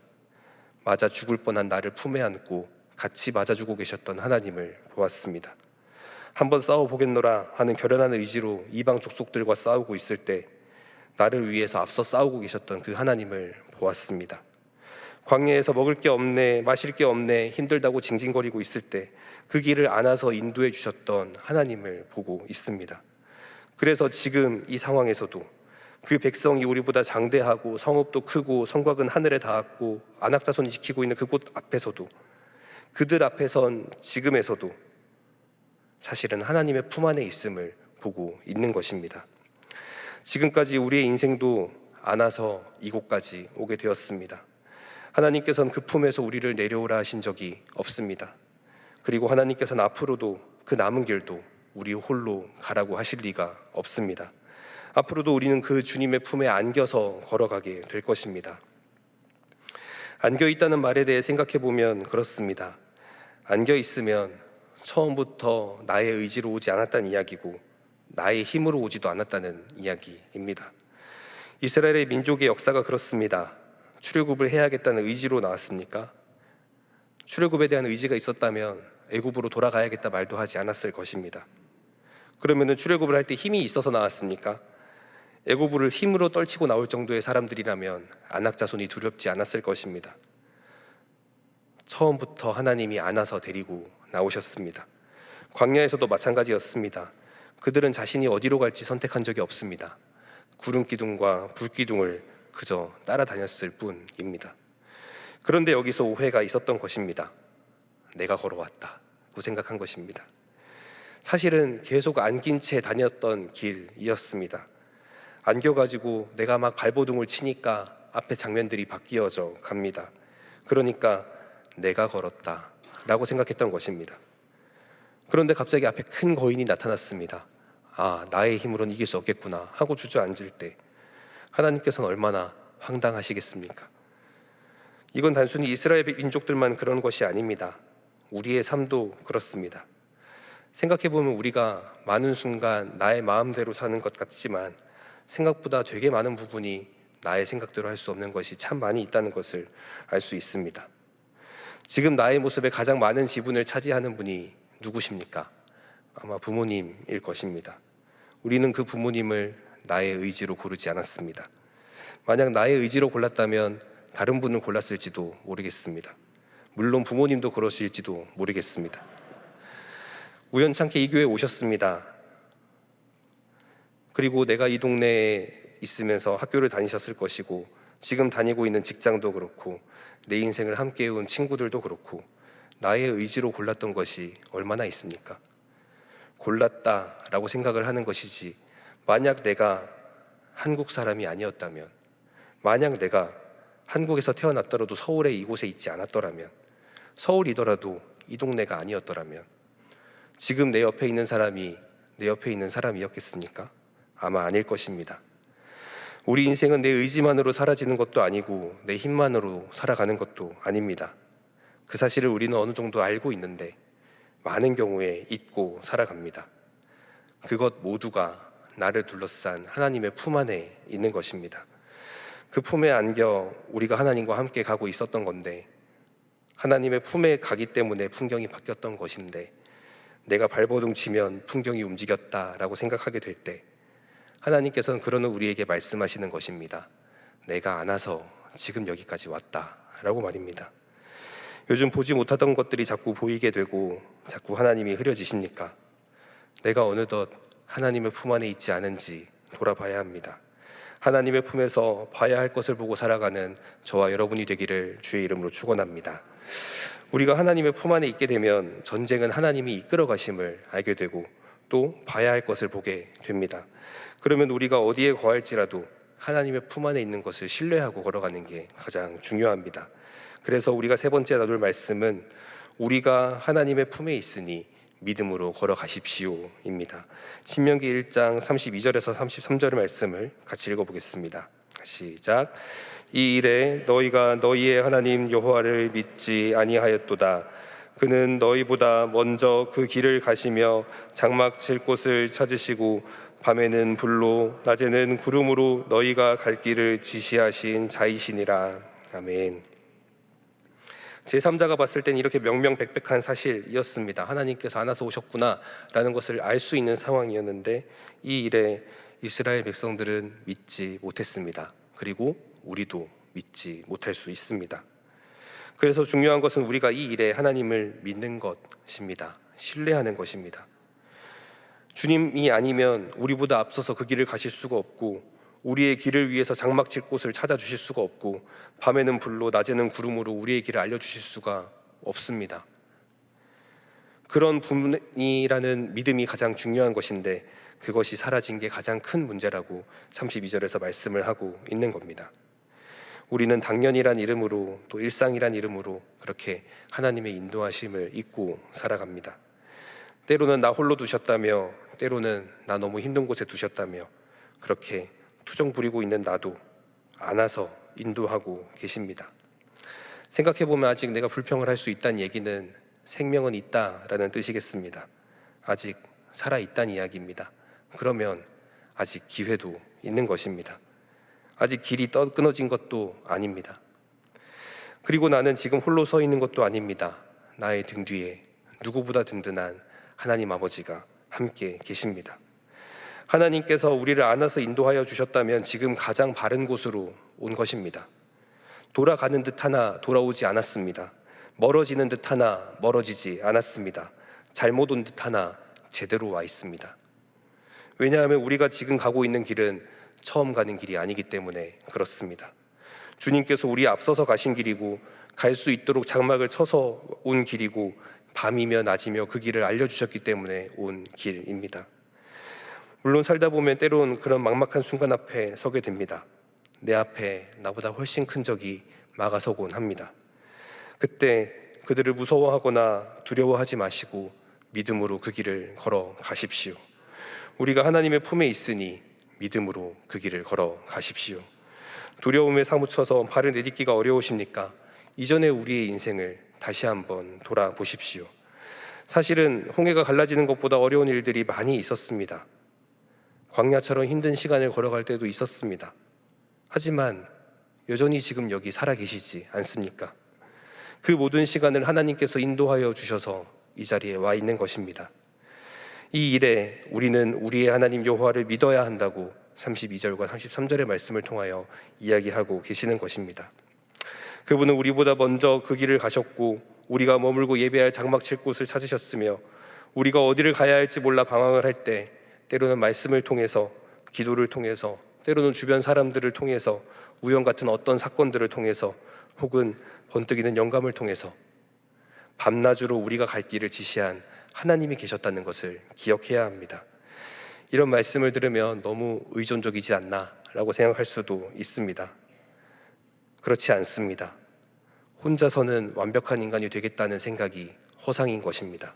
맞아 죽을 뻔한 나를 품에 안고 같이 맞아주고 계셨던 하나님을 보았습니다. 한번 싸워보겠노라 하는 결연한 의지로 이방 족속들과 싸우고 있을 때 나를 위해서 앞서 싸우고 계셨던 그 하나님을 보았습니다. 광야에서 먹을 게 없네, 마실 게 없네, 힘들다고 징징거리고 있을 때 그 길을 안아서 인도해 주셨던 하나님을 보고 있습니다. 그래서 지금 이 상황에서도 그 백성이 우리보다 장대하고 성읍도 크고 성곽은 하늘에 닿았고 안악자손이 지키고 있는 그곳 앞에서도, 그들 앞에선 지금에서도 사실은 하나님의 품 안에 있음을 보고 있는 것입니다. 지금까지 우리의 인생도 안아서 이곳까지 오게 되었습니다. 하나님께서는 그 품에서 우리를 내려오라 하신 적이 없습니다. 그리고 하나님께서는 앞으로도 그 남은 길도 우리 홀로 가라고 하실 리가 없습니다. 앞으로도 우리는 그 주님의 품에 안겨서 걸어가게 될 것입니다. 안겨 있다는 말에 대해 생각해 보면 그렇습니다. 안겨 있으면 처음부터 나의 의지로 오지 않았다는 이야기고 나의 힘으로 오지도 않았다는 이야기입니다. 이스라엘의 민족의 역사가 그렇습니다. 출애굽을 해야겠다는 의지로 나왔습니까? 출애굽에 대한 의지가 있었다면 애굽으로 돌아가야겠다 말도 하지 않았을 것입니다. 그러면 출애굽을 할 때 힘이 있어서 나왔습니까? 애굽을 힘으로 떨치고 나올 정도의 사람들이라면 안악자손이 두렵지 않았을 것입니다. 처음부터 하나님이 안아서 데리고 나오셨습니다. 광야에서도 마찬가지였습니다. 그들은 자신이 어디로 갈지 선택한 적이 없습니다. 구름기둥과 불기둥을 그저 따라다녔을 뿐입니다. 그런데 여기서 오해가 있었던 것입니다. 내가 걸어왔다고 생각한 것입니다. 사실은 계속 안긴 채 다녔던 길이었습니다. 안겨가지고 내가 막 발버둥을 치니까 앞에 장면들이 바뀌어져 갑니다. 그러니까 내가 걸었다라고 생각했던 것입니다. 그런데 갑자기 앞에 큰 거인이 나타났습니다. 아, 나의 힘으로는 이길 수 없겠구나 하고 주저앉을 때 하나님께서는 얼마나 황당하시겠습니까? 이건 단순히 이스라엘 민족들만 그런 것이 아닙니다. 우리의 삶도 그렇습니다. 생각해보면 우리가 많은 순간 나의 마음대로 사는 것 같지만 생각보다 되게 많은 부분이 나의 생각대로 할 수 없는 것이 참 많이 있다는 것을 알 수 있습니다. 지금 나의 모습에 가장 많은 지분을 차지하는 분이 누구십니까? 아마 부모님일 것입니다. 우리는 그 부모님을 나의 의지로 고르지 않았습니다. 만약 나의 의지로 골랐다면 다른 분을 골랐을지도 모르겠습니다. 물론 부모님도 그러실지도 모르겠습니다. 우연찮게 이 교회에 오셨습니다. 그리고 내가 이 동네에 있으면서 학교를 다니셨을 것이고 지금 다니고 있는 직장도 그렇고 내 인생을 함께 해온 친구들도 그렇고 나의 의지로 골랐던 것이 얼마나 있습니까? 골랐다라고 생각을 하는 것이지, 만약 내가 한국 사람이 아니었다면, 만약 내가 한국에서 태어났더라도 서울에 이곳에 있지 않았더라면, 서울이더라도 이 동네가 아니었더라면 지금 내 옆에 있는 사람이 내 옆에 있는 사람이었겠습니까? 아마 아닐 것입니다. 우리 인생은 내 의지만으로 사라지는 것도 아니고 내 힘만으로 살아가는 것도 아닙니다. 그 사실을 우리는 어느 정도 알고 있는데 많은 경우에 잊고 살아갑니다. 그것 모두가 나를 둘러싼 하나님의 품 안에 있는 것입니다. 그 품에 안겨 우리가 하나님과 함께 가고 있었던 건데, 하나님의 품에 가기 때문에 풍경이 바뀌었던 것인데, 내가 발버둥 치면 풍경이 움직였다라고 생각하게 될 때 하나님께서는 그러는 우리에게 말씀하시는 것입니다. 내가 안아서 지금 여기까지 왔다라고 말입니다. 요즘 보지 못하던 것들이 자꾸 보이게 되고 자꾸 하나님이 흐려지십니까? 내가 어느덧 하나님의 품 안에 있지 않은지 돌아봐야 합니다. 하나님의 품에서 봐야 할 것을 보고 살아가는 저와 여러분이 되기를 주의 이름으로 축원합니다. 우리가 하나님의 품 안에 있게 되면 전쟁은 하나님이 이끌어 가심을 알게 되고 또 봐야 할 것을 보게 됩니다. 그러면 우리가 어디에 거할지라도 하나님의 품 안에 있는 것을 신뢰하고 걸어가는 게 가장 중요합니다. 그래서 우리가 세 번째 나눌 말씀은 우리가 하나님의 품에 있으니 믿음으로 걸어가십시오입니다. 신명기 1장 32절에서 33절의 말씀을 같이 읽어보겠습니다. 시작. 이 일에 너희가 너희의 하나님 여호와를 믿지 아니하였도다. 그는 너희보다 먼저 그 길을 가시며 장막 칠 곳을 찾으시고 밤에는 불로 낮에는 구름으로 너희가 갈 길을 지시하신 자이시니라. 아멘. 제3자가 봤을 땐 이렇게 명명백백한 사실이었습니다. 하나님께서 안아서 오셨구나 라는 것을 알 수 있는 상황이었는데 이 일에 이스라엘 백성들은 믿지 못했습니다. 그리고 우리도 믿지 못할 수 있습니다. 그래서 중요한 것은 우리가 이 일에 하나님을 믿는 것입니다. 신뢰하는 것입니다. 주님이 아니면 우리보다 앞서서 그 길을 가실 수가 없고 우리의 길을 위해서 장막 칠 곳을 찾아주실 수가 없고 밤에는 불로 낮에는 구름으로 우리의 길을 알려주실 수가 없습니다. 그런 분이라는 믿음이 가장 중요한 것인데 그것이 사라진 게 가장 큰 문제라고 32절에서 말씀을 하고 있는 겁니다. 우리는 당연이란 이름으로 또 일상이란 이름으로 그렇게 하나님의 인도하심을 잊고 살아갑니다. 때로는 나 홀로 두셨다며 때로는 나 너무 힘든 곳에 두셨다며 그렇게 투정 부리고 있는 나도 안아서 인도하고 계십니다. 생각해보면 아직 내가 불평을 할 수 있다는 얘기는 생명은 있다라는 뜻이겠습니다. 아직 살아있다는 이야기입니다. 그러면 아직 기회도 있는 것입니다. 아직 길이 끊어진 것도 아닙니다. 그리고 나는 지금 홀로 서 있는 것도 아닙니다. 나의 등 뒤에 누구보다 든든한 하나님 아버지가 함께 계십니다. 하나님께서 우리를 안아서 인도하여 주셨다면 지금 가장 바른 곳으로 온 것입니다. 돌아가는 듯 하나 돌아오지 않았습니다. 멀어지는 듯 하나 멀어지지 않았습니다. 잘못 온 듯 하나 제대로 와 있습니다. 왜냐하면 우리가 지금 가고 있는 길은 처음 가는 길이 아니기 때문에 그렇습니다. 주님께서 우리 앞서서 가신 길이고 갈 수 있도록 장막을 쳐서 온 길이고 밤이며 낮이며 그 길을 알려주셨기 때문에 온 길입니다. 물론 살다 보면 때론 그런 막막한 순간 앞에 서게 됩니다. 내 앞에 나보다 훨씬 큰 적이 막아서곤 합니다. 그때 그들을 무서워하거나 두려워하지 마시고 믿음으로 그 길을 걸어 가십시오. 우리가 하나님의 품에 있으니 믿음으로 그 길을 걸어 가십시오. 두려움에 사무쳐서 발을 내딛기가 어려우십니까? 이전의 우리의 인생을 다시 한번 돌아보십시오. 사실은 홍해가 갈라지는 것보다 어려운 일들이 많이 있었습니다. 광야처럼 힘든 시간을 걸어갈 때도 있었습니다. 하지만 여전히 지금 여기 살아계시지 않습니까? 그 모든 시간을 하나님께서 인도하여 주셔서 이 자리에 와 있는 것입니다. 이 일에 우리는 우리의 하나님 여호와를 믿어야 한다고 32절과 33절의 말씀을 통하여 이야기하고 계시는 것입니다. 그분은 우리보다 먼저 그 길을 가셨고 우리가 머물고 예배할 장막 칠 곳을 찾으셨으며 우리가 어디를 가야 할지 몰라 방황을 할 때 때로는 말씀을 통해서 기도를 통해서 때로는 주변 사람들을 통해서 우연 같은 어떤 사건들을 통해서 혹은 번뜩이는 영감을 통해서 밤낮으로 우리가 갈 길을 지시한 하나님이 계셨다는 것을 기억해야 합니다. 이런 말씀을 들으면 너무 의존적이지 않나 라고 생각할 수도 있습니다. 그렇지 않습니다. 혼자서는 완벽한 인간이 되겠다는 생각이 허상인 것입니다.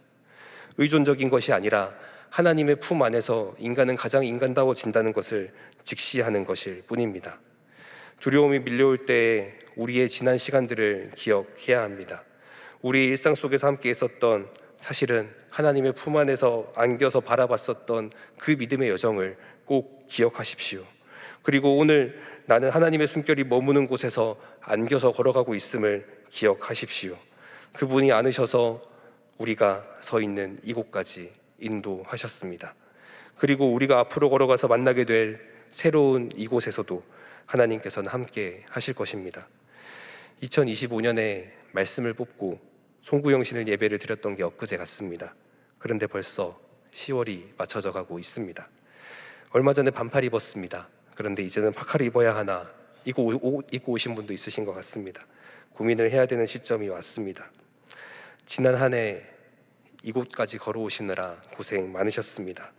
의존적인 것이 아니라 하나님의 품 안에서 인간은 가장 인간다워진다는 것을 직시하는 것일 뿐입니다. 두려움이 밀려올 때 우리의 지난 시간들을 기억해야 합니다. 우리의 일상 속에서 함께 있었던 사실은 하나님의 품 안에서 안겨서 바라봤었던 그 믿음의 여정을 꼭 기억하십시오. 그리고 오늘 나는 하나님의 숨결이 머무는 곳에서 안겨서 걸어가고 있음을 기억하십시오. 그분이 안으셔서 우리가 서 있는 이곳까지 인도하셨습니다. 그리고 우리가 앞으로 걸어가서 만나게 될 새로운 이곳에서도 하나님께서는 함께 하실 것입니다. 2025년에 말씀을 뽑고 송구영신을 예배를 드렸던 게 엊그제 같습니다. 그런데 벌써 10월이 맞춰져 가고 있습니다. 얼마 전에 반팔 입었습니다. 그런데 이제는 파카를 입어야 하나 입고 오신 분도 있으신 것 같습니다. 고민을 해야 되는 시점이 왔습니다. 지난 한 해 이곳까지 걸어오시느라 고생 많으셨습니다.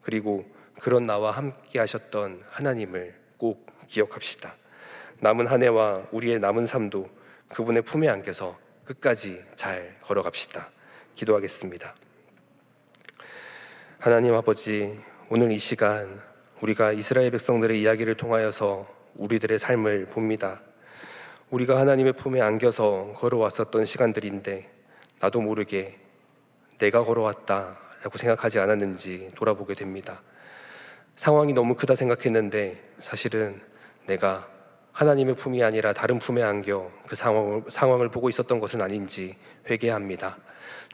그리고 그런 나와 함께 하셨던 하나님을 꼭 기억합시다. 남은 한 해와 우리의 남은 삶도 그분의 품에 안겨서 끝까지 잘 걸어갑시다. 기도하겠습니다. 하나님 아버지, 오늘 이 시간 우리가 이스라엘 백성들의 이야기를 통하여서 우리들의 삶을 봅니다. 우리가 하나님의 품에 안겨서 걸어왔었던 시간들인데 나도 모르게 내가 걸어왔다라고 생각하지 않았는지 돌아보게 됩니다. 상황이 너무 크다 생각했는데 사실은 내가 하나님의 품이 아니라 다른 품에 안겨 그 상황을 보고 있었던 것은 아닌지 회개합니다.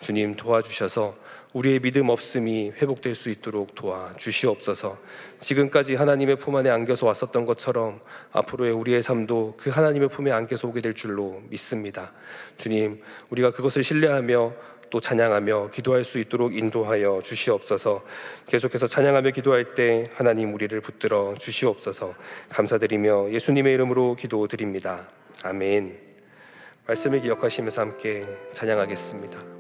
주님 도와주셔서 우리의 믿음 없음이 회복될 수 있도록 도와주시옵소서. 지금까지 하나님의 품 안에 안겨서 왔었던 것처럼 앞으로의 우리의 삶도 그 하나님의 품에 안겨서 오게 될 줄로 믿습니다. 주님, 우리가 그것을 신뢰하며 또 찬양하며 기도할 수 있도록 인도하여 주시옵소서. 계속해서 찬양하며 기도할 때 하나님 우리를 붙들어 주시옵소서. 감사드리며 예수님의 이름으로 기도드립니다. 아멘. 말씀을 기억하시면서 함께 찬양하겠습니다.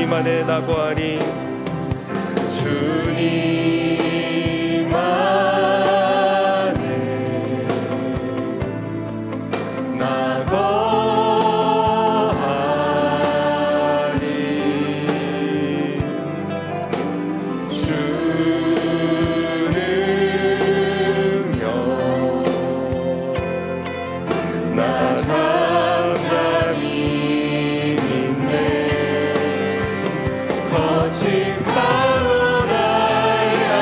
주님만의 나고하니 거친 파도 날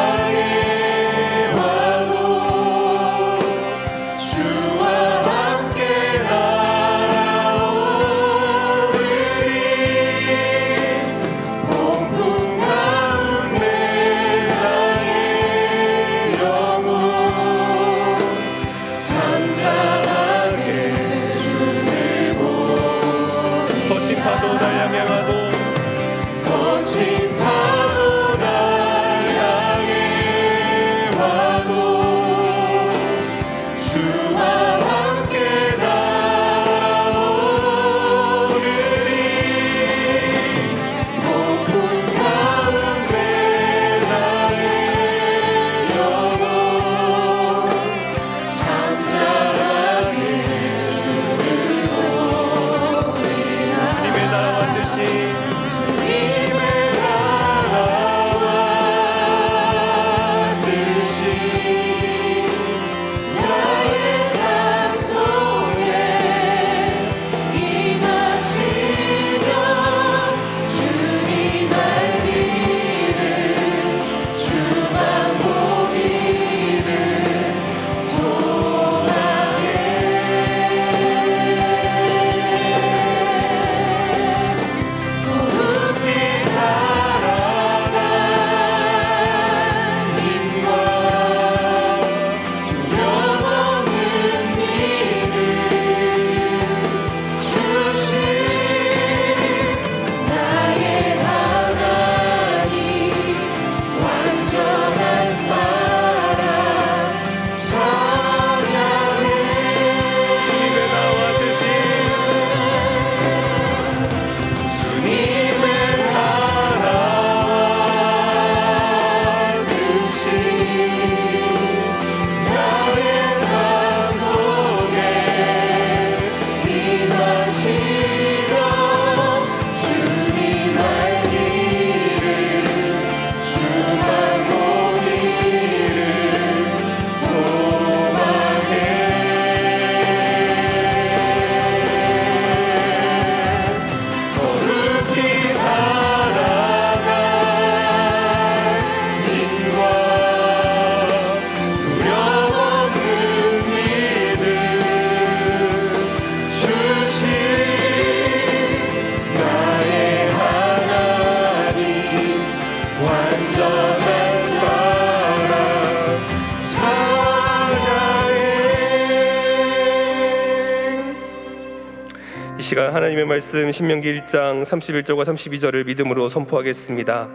하나님의 말씀 신명기 1장 31절과 32절을 믿음으로 선포하겠습니다.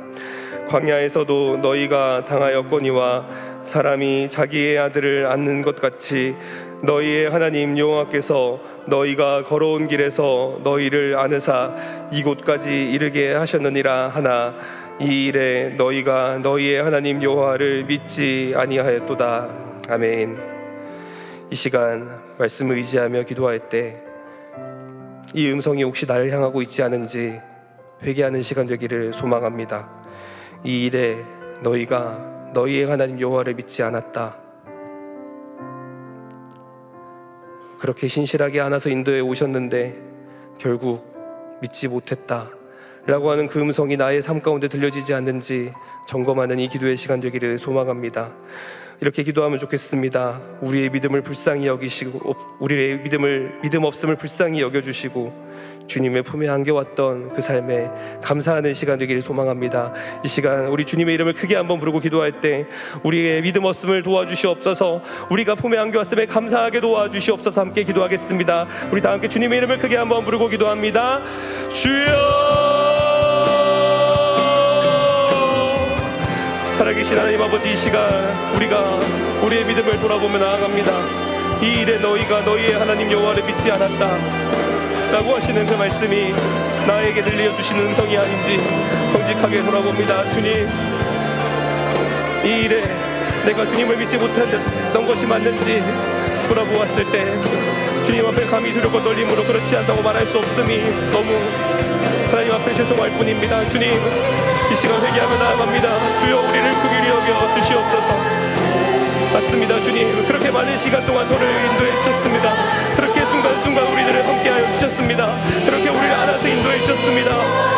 광야에서도 너희가 당하였거니와 사람이 자기의 아들을 안는 것 같이 너희의 하나님 여호와께서 너희가 걸어온 길에서 너희를 안으사 이곳까지 이르게 하셨느니라 하나 이 일에 너희가 너희의 하나님 여호와를 믿지 아니하였도다. 아멘. 이 시간 말씀을 의지하며 기도할 때 이 음성이 혹시 나를 향하고 있지 않은지 회개하는 시간 되기를 소망합니다. 이 일에 너희가 너희의 하나님 여호와를 믿지 않았다. 그렇게 신실하게 안아서 인도해 오셨는데 결국 믿지 못했다 라고 하는 그 음성이 나의 삶 가운데 들려지지 않는지 점검하는 이 기도의 시간 되기를 소망합니다. 이렇게 기도하면 좋겠습니다. 우리의 믿음을 불쌍히 여기시고 우리의 믿음 없음을 불쌍히 여겨주시고 주님의 품에 안겨왔던 그 삶에 감사하는 시간 되기를 소망합니다. 이 시간 우리 주님의 이름을 크게 한번 부르고 기도할 때 우리의 믿음 없음을 도와주시옵소서. 우리가 품에 안겨왔음에 감사하게 도와주시옵소서. 함께 기도하겠습니다. 우리 다 함께 주님의 이름을 크게 한번 부르고 기도합니다. 주여, 살아계신 하나님 아버지, 이 시간 우리가 우리의 믿음을 돌아보며 나아갑니다. 이 일에 너희가 너희의 하나님 여호와를 믿지 않았다 라고 하시는 그 말씀이 나에게 들려주시는 음성이 아닌지 정직하게 돌아봅니다. 주님, 이 일에 내가 주님을 믿지 못했던 것이 맞는지 돌아보았을 때 주님 앞에 감히 두렵고 떨림으로 그렇지 않다고 말할 수 없음이 너무 하나님 앞에 죄송할 뿐입니다. 주님, 이 시간 회개하며 나아갑니다. 주여, 우리를 긍휼히 여겨 주시옵소서. 맞습니다. 주님, 그렇게 많은 시간 동안 저를 인도해 주셨습니다. 그렇게 순간순간 우리들을 함께하여 주셨습니다. 그렇게 우리를 안아서 인도해 주셨습니다.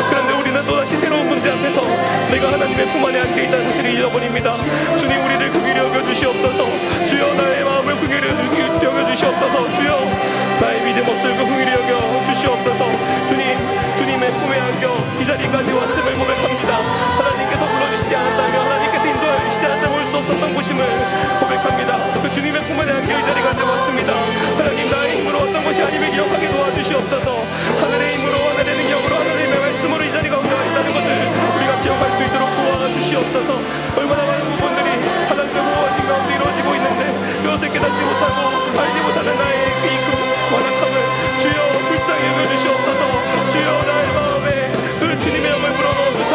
그런데 우리는 또다시 새로운 문제 앞에서 내가 하나님의 품 안에 안겨있다는 사실을 잊어버립니다. 주님, 우리를 긍휼히 여겨 주시옵소서. 주여, 나의 마음을 긍휼히 여겨 주시옵소서. 주여, 나의 믿음 없을 그 긍휼히 여겨 주시옵소서. 주님, 주님의 품에 안겨 이 자리까지 왔음을 고백합니다. 하나님께서 불러주시지 않았다면, 하나님께서 인도하여 주시지 않았다면 올 수 없었던 곳임을 고백합니다. 그 주님의 품 안에 안겨 이 자리까지 왔습니다. 하나님, 나의 힘으로 어떤 것이 아님을 기억하게 도와주시옵소서. 하늘의 힘으로, 하늘의 능력으로, 하나님의 말씀으로 이 자리 가운데 와 있다는 것을 우리가 기억할 수 있도록 도와주시옵소서. 얼마나 많은 부분들이 하나님의 보호하신 가운데 이루어지고 있는데 그것을 깨닫지 못하고 알지 못하는 나의 그 완악함을 주여 불쌍히 여겨주시옵소서. 주여, 나의 마음에 그 주님의 영을 불어넣어주사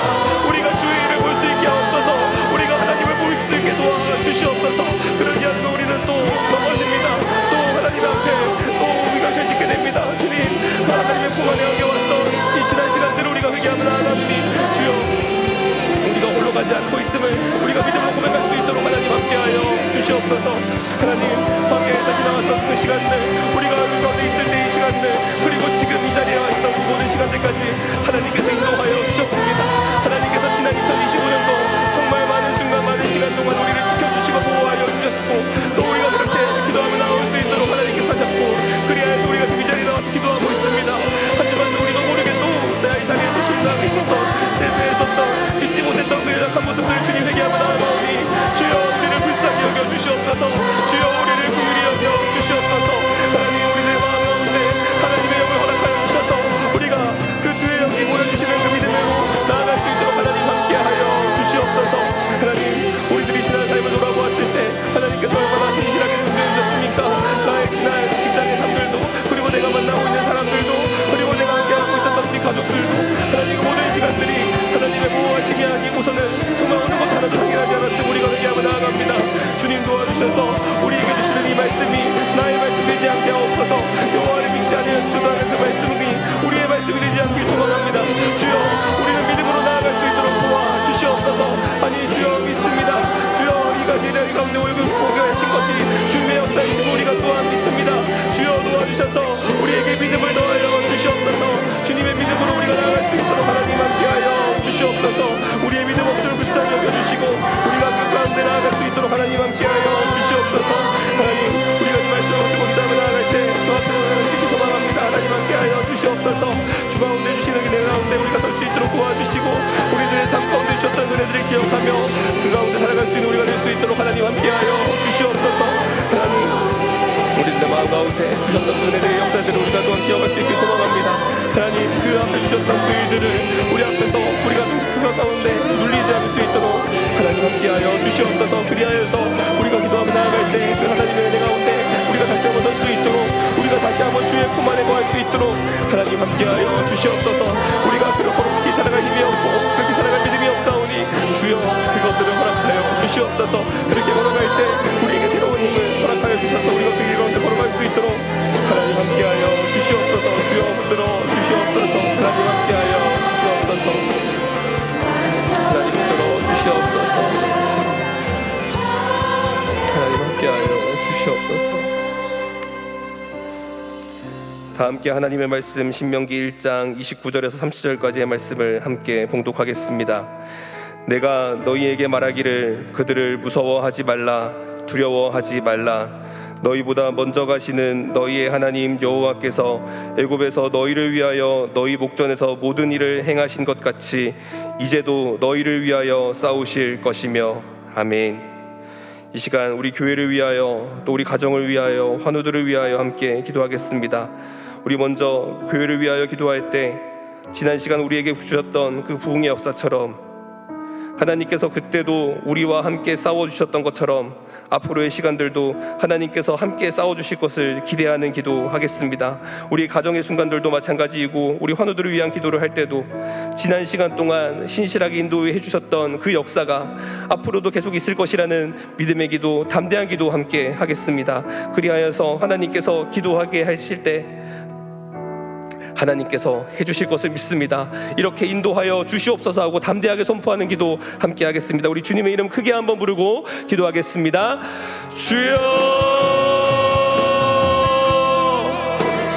우리가 주의 일을 볼 수 있게 하옵소서. 우리가 하나님을 볼 수 있게 도와주시옵소서. 그러지 않으면 우리는 또 넘어집니다. 또 하나님 앞에 또 우리가 죄짓게 됩니다. 주님, 하나님의 품 안에 안겨왔던 이 지난 시간들을 우리가 회개하며 나아가니 주여, 우리가 홀로 가지 않고 있음을 우리가 믿음으로 고백할 수 있도록 하나님 함께하여 주시옵소서. 하나님, 광야에서 지나갔던 그 시간들, 우리가 그 가운데 있을 때 이 시간들, 그리고 지금 이 자리에 와 있던 그 모든 시간들까지 하나님께서 인도하여 주셨습니다. 하나님께서 지난 2025년도 정말 많은 순간, 많은 시간 동안 우리를 지켜주시고 보호하여 주셨고 또 우리가 그렇게 기도하며 나올 수 있도록 하나님께서 잡고 그리하여서 우리가 지금 이 자리에 나와서 기도하고 있습니다. 하지만 우리도 모르게 또 이 자리에서 실패하고 있었던, 실패했었던, 잊지 못했던 그 연약한 모습들을 주님 회개하며 나아가오니 주여, 우리를 불쌍히 여겨 주시옵소서. 주여, 우리를 긍휼히 여겨 주시옵소서. 하나님, 우리의 마음 가운데 하나님의 영을 허락하여 주셔서 우리가 그 주의 영이 보여주시는 그 믿음으로 나아갈 수 있도록 하나님 함께하여 주시옵소서. 하나님, 우리들이 지난 삶을 돌아보았을 때 하나님께서 얼마나 신실하게 인도해 주셨습니까? 나의 지난 직장의 삶들도, 그리고 내가 만나고 있는 사람들도, 그리고 내가 함께하고 있었던 우리 가족들도, 하나님 그 모든 시간들이 하나님의 보호하심이 아니고서는 정말 어느 것 하나도 당연하지 않았음 우리가 회개하며 나아갑니다. 주님 도와주셔서 우리에게 주시는 이 말씀이 나의 말씀 되지 않게 하옵소서. 여호와를 믿지 아니하였다는 그 말씀이 우리의 말씀이 되지 않길 소망합니다. 주여, 우리는 믿음으로 나아갈 수 있도록 도와주시옵소서. 아니 주여, 믿습니다. 주여, 이 가운데 얼굴 보게 하신 것이 주님의 역사이시고 우리가 또한 믿습니다. 주여, 도와주셔서 우리에게 믿음을 더하여 주시옵소서. 주님의 믿음으로 우리가 나아갈 수 있도록 하나님 함께하여 주시옵소서. 우리의 믿음 없음을 불쌍히 여겨주시고 우리가 그 가운데 나아갈 수 있도록 하나님 함께하여 주시옵소서. 하나님, 우리가 이 말씀을 듣고 기도하며 나아갈 때 저 앞에 나아갈 수 있게 소망합니다. 하나님 함께하여 주시옵소서. 주 가운데 주시는 은혜 가운데 우리가 설 수 있도록 도와주시고 우리들의 삶 가운데 주셨던 은혜들을 기억하며 그 가운데 살아갈 수 있는 우리가 될 수 있도록 하나님 함께하여 주시옵소서. 하나님, 우리들의 마음 가운데 주셨던 은혜들의 역사들을 우리가 또한 기억할 수 있게 소망합니다. 주셨던 그 일들을 우리 앞에서 우리가 그 가운데 눌리지 않을 수 있도록 하나님 함께하여 주시옵소서. 그리하여서 우리가 기도하며 나아갈 때 그 하나님의 은혜 가운데 우리가 다시 한번 설 수 있도록, 우리가 다시 한번 주의 품 안에 거할 수 있도록 하나님 함께하여 주시옵소서. 우리가 그렇게 살아갈 힘이 없고 그렇게 살아갈 믿음이 없사오니 주여 그것들을 허락하여 주시옵소서. 그렇게 걸어갈 때 우리에게 새로운 힘을 허락하여 주셔서 우리가 그 길 가운데 걸어갈 수 있도록 하나님 함께하여 주시옵소서. 주여 붙들어 주시옵소서. 하나님 함께하여 주시옵소서. 하나님 붙들어 주시옵소서. 하나님 함께하여 주시옵소서. 다 함께 하나님의 말씀 신명기 1장 29절에서 30절까지의 말씀을 함께 봉독하겠습니다. 내가 너희에게 말하기를 그들을 무서워하지 말라, 두려워하지 말라. 너희보다 먼저 가시는 너희의 하나님 여호와께서 애굽에서 너희를 위하여 너희 목전에서 모든 일을 행하신 것 같이 이제도 너희를 위하여 싸우실 것이며. 아멘. 이 시간 우리 교회를 위하여 또 우리 가정을 위하여 환우들을 위하여 함께 기도하겠습니다. 우리 먼저 교회를 위하여 기도할 때 지난 시간 우리에게 주셨던 그 부흥의 역사처럼 하나님께서 그때도 우리와 함께 싸워주셨던 것처럼 앞으로의 시간들도 하나님께서 함께 싸워주실 것을 기대하는 기도하겠습니다. 우리 가정의 순간들도 마찬가지이고 우리 환우들을 위한 기도를 할 때도 지난 시간 동안 신실하게 인도해 주셨던 그 역사가 앞으로도 계속 있을 것이라는 믿음의 기도, 담대한 기도 함께 하겠습니다. 그리하여서 하나님께서 기도하게 하실 때 하나님께서 해주실 것을 믿습니다. 이렇게 인도하여 주시옵소서 하고 담대하게 선포하는 기도 함께 하겠습니다. 우리 주님의 이름 크게 한번 부르고 기도하겠습니다. 주여.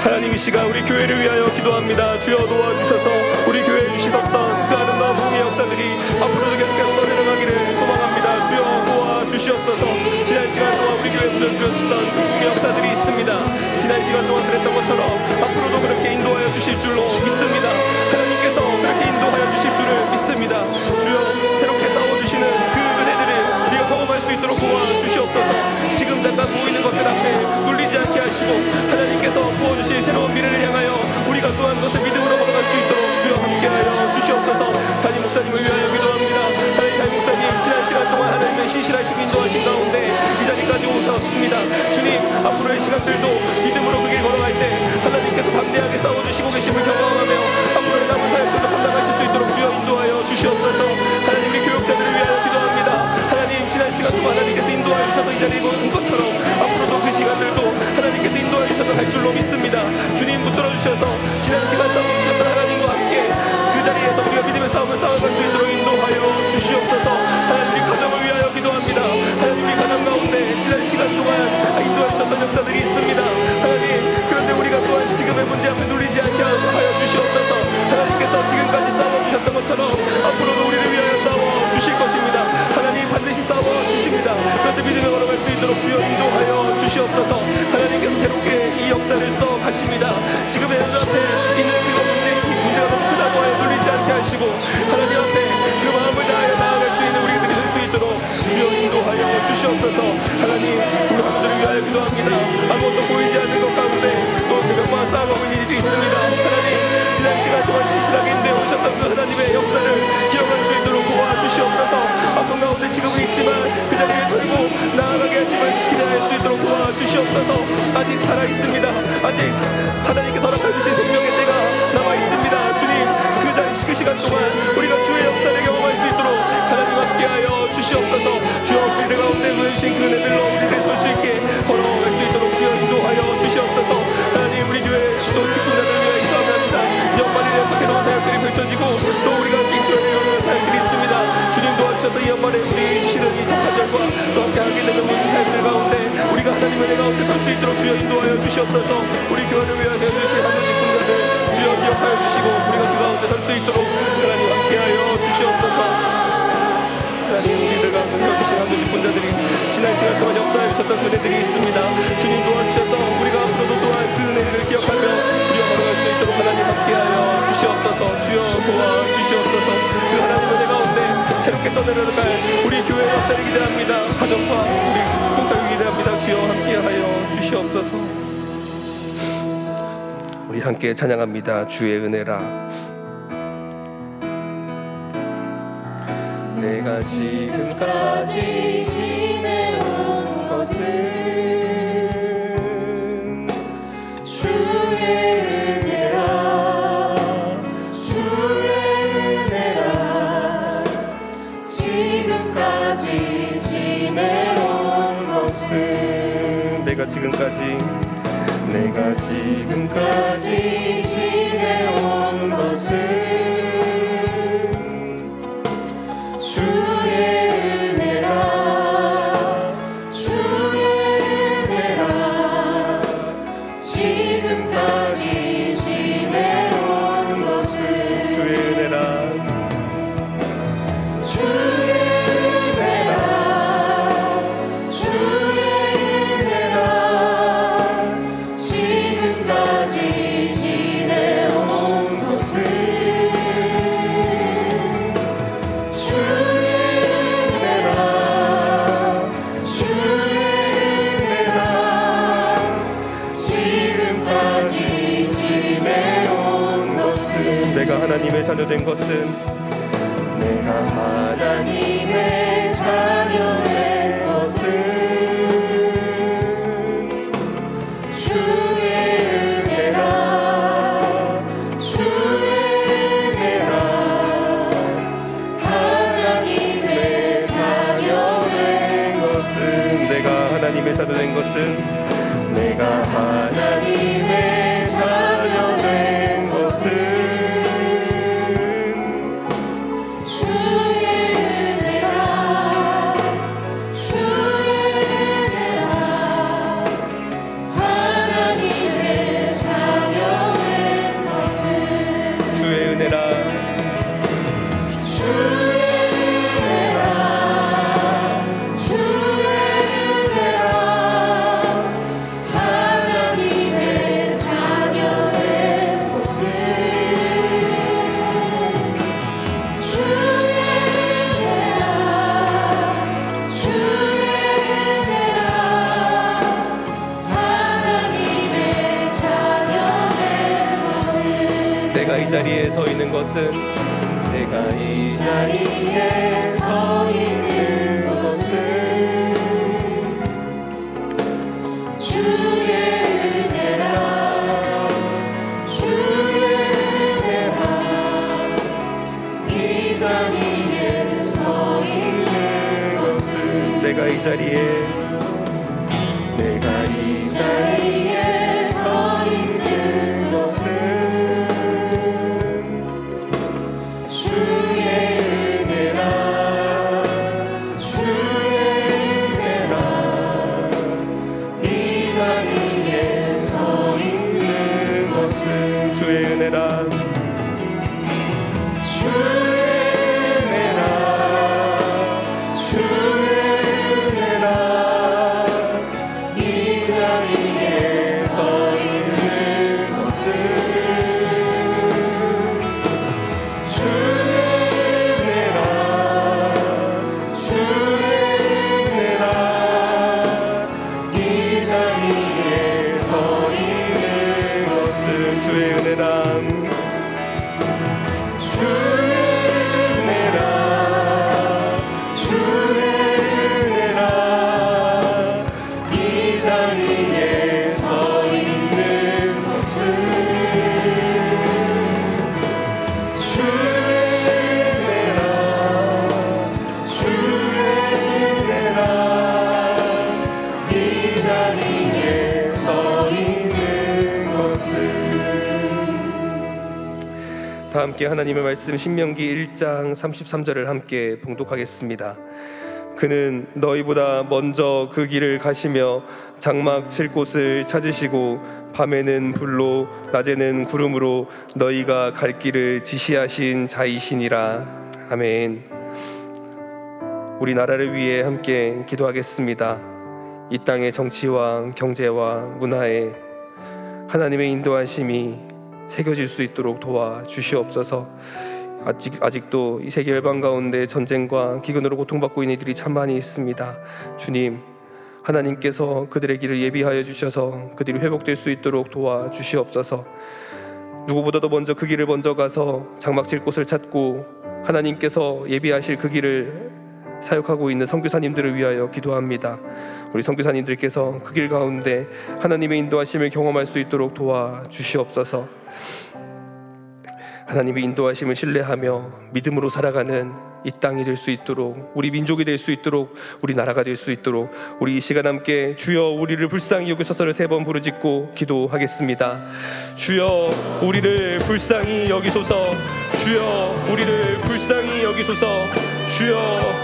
하나님 이 시간 우리 교회를 위하여 기도합니다. 주여 도와주셔서 우리 교회에 주시던 그 아름다운 부흥의 역사들이 앞으로도 계속해서 내려가기를 소망합니다. 주여 도와주시옵소서. 지난 시간 동안 우리 교회에 부전주셨던 그 부흥의 역사들이 있습니다. 지난 시간 동안 그랬던 것처럼 앞으로도 그렇게 인도하여 주실 줄로 믿습니다. 하나님께서 그렇게 인도하여 주실 줄을 믿습니다. 주여 새롭게 싸워주시는 그 은혜들을 우리가 경험할 수 있도록 도와주시옵소서. 지금 잠깐 보이는 것들 앞에 눌리지 않게 하시고 하나님께서 부어주실 새로운 미래를 향하여 우리가 또한 그것을 믿음으로 걸어갈 수 있도록 주여 함께하여 주시옵소서. 담임 목사님을 위하여 기도합니다. 담임 목사님 지난 시간 동안 하나님의 신실하신 인도하신 가운데 이 자리까지 오셨습니다. 주님 앞으로의 시간들도 믿음으로 그 길 걸어갈 때 하나님께서 담대하게 싸워주시고 계심을 경험하며 앞으로의 남은 사역들도 감당하실 수 있도록 주여 인도하여 주시옵소서. 하나님 우리 교육자들을 위하여 기도합니다. 하나님 지난 시간 동안 하나님께서 인도하여 주셔서 이 자리에 온 것처럼 앞으로도 그 시간들도 하나님께서 인도하여 주셔서 갈 줄로 믿습니다. 주님 붙들어 주셔서 지난 시간 싸워주셨던 하나님과 함께 그 자리에서 우리가 믿음의 싸움을 싸워갈 수 있도록 인도하여 주시옵소서. 하나님 우리 가정을 위하여 기도합니다. 하나님 우리 가정 가운데 지난 시간 동안 인도하여 주셨던 역사들이 있습니다. 하나님 그런데 우리가 또한 지금의 문제 앞에 눌리지 않게 하여 주시옵소서. 하나님께서 지금까지 싸워주셨던 것처럼 앞으로도 우리를 위하여 싸워주실 것입니다. 하나님 반드시 싸워주십니다. 그것을 믿음에 걸어갈 수 있도록 주여 인도하여 주시옵소서. 하나님께서 새롭게 이 역사를 써 가십니다. 지금의 앞에 있는 그거 문제가 너무 크다고 하여 눌리지 않게 하시고 하나님 앞에 그 마음을 다하여 나아갈 수 있는 우리들이 될 수 있도록 주여 인도하여 주시옵소서. 하나님 우리 하나님들을 위하여 기도합니다. 아무것도 보이지 않는 것 가운데 또 병마와 싸움하고 있는 일이 있습니다. 하나님 지난 시간 동안 신실하게 인도해 오셨던 그 하나님의 역사를 기억할 수 있도록 도와주시옵소서. 아픈 가운데 지금은 있지만 그 자리에 들고 나아가게 하심을 기대할 수 있도록 도와주시옵소서. 아직 살아있습니다. 아직 하나님께서 허락해 주신 생명의 때가 남아있습니다. 주님 그 시간 동안 우리가 주의 역사를 경험할 수 있도록 하나님 함께하여 주시옵소서. 주여 우리들 가운데 은신 그 은혜들로 우리를 설 수 있게 걸어갈 수 있도록 주여 인도하여 주시옵소서. 하나님 우리 교회 또 직분자들을 위하여 기도합니다. 연말이 되어서 새로운 사역들이 펼쳐지고 또 우리가 함께 이끌어내려는 사역들이 있습니다. 주님 도와주셔서 이 연말에 우리 주시는 이 성탄절과 또 함께 하게 되는 모든 사역들 가운데 우리가 하나님의 은혜 가운데 설 수 있도록 주여 인도하여 주시옵소서. 우리 교회를 위하여 세워주신 하나님 직분자들 주여 기억하여 주시고 우리가 그 가운데 설 수 있도록 하나님 함께하여 주시옵소서. 하나님 우리들 가운데 세워주신 하나님 직분자들이 지난 시간 동안 역사에 주셨던 은혜들이 있습니다. 주님 도와주셔서 우리가 앞으로도 또한 그 은혜를 기억하며 우리가 걸어갈 수 있도록 하나님 함께하여 주시옵소서. 주여 도와주시옵소서. 그 하나님 은혜 가운데 새롭게 써내려갈 우리 교회 역사를 기대합니다. 가정과 우리 공사를 기대합니다. 주여 함께하여 주시옵소서. 우리 함께 찬양합니다. 주의 은혜라. 내가 지금까지 지내온 것은 주의 은혜라 주의 은혜라 지금까지 지내온 것은 내가 지금까지 지내온 것은 주의 은혜라 주의 은혜라 지금까지 지내온 것은 주의 은혜라 주의 은혜라 주의 은혜라 지금까지 지내온 것은 주의 은혜라 주의 은혜라 지금까지 지내온 것은 내가 하나님의 자녀 된 것은 내가 하나님의 자녀 된 것은 주의 은혜라 주의 은혜라 하나님의 자녀 된 것은 내가 하나님의 자녀 된 것은 내가 하나님의 자녀 된 것은 주의 은혜라 주의 은혜라 하나님의 자녀 된 것은 주의 은혜라 주의 은혜라 주의 은혜라 하나님의 자녀 된 것은 주의 은혜라 주의 은혜라 하나님의 자녀 된 것은 내가 이 자리에 서 있는 것은 내가 이 자리에 서 있는 것은 주의 은혜라 주의 은혜라 이 자리에 서 있는 것은 내가 이 자리에 서 있는 것은 주의 은혜라 주의 은혜라 이 자리에 서 있는 것은 주의 은혜라 주의 은혜라 주의 은혜라 이 자리에 서 있는 것은 주의 은혜라 주의 은혜라 이 자리에 서 있는 것은 주의 은혜라 주의 은혜라 주의 은혜라 이 자리에 서 있는 것은 주의 은혜라 주의 은혜라 이 자리에 서 있는 것은 다 함께 하나님의 말씀 신명기 1장 33절을 함께 봉독하겠습니다. 그는 너희보다 먼저 그 길을 가시며 장막 칠 곳을 찾으시고 밤에는 불로 낮에는 구름으로 너희가 갈 길을 지시하신 자이시니라. 아멘. 우리나라를 위해 함께 기도하겠습니다. 이 땅의 정치와 경제와 문화에 하나님의 인도하심이 새겨질 수 있도록 도와주시옵소서. 아직도 이 세계 열방 가운데 전쟁과 기근으로 고통받고 있는 이들이 참 많이 있습니다. 주님, 하나님께서 그들의 길을 예비하여 주셔서 그들이 회복될 수 있도록 도와주시옵소서. 누구보다도 먼저 그 길을 먼저 가서 장막칠 곳을 찾고 하나님께서 예비하실 그 길을 사역하고 있는 선교사님들을 위하여 기도합니다. 우리 선교사님들께서 그 길 가운데 하나님의 인도하심을 경험할 수 있도록 도와주시옵소서. 하나님의 인도하심을 신뢰하며 믿음으로 살아가는 이 땅이 될 수 있도록, 우리 민족이 될 수 있도록, 우리 나라가 될 수 있도록 우리 이 시간 함께 주여 우리를 불쌍히 여기소서를 3번 부르짖고 기도하겠습니다. 주여 우리를 불쌍히 여기소서. 주여 우리를 불쌍히 여기소서. 주여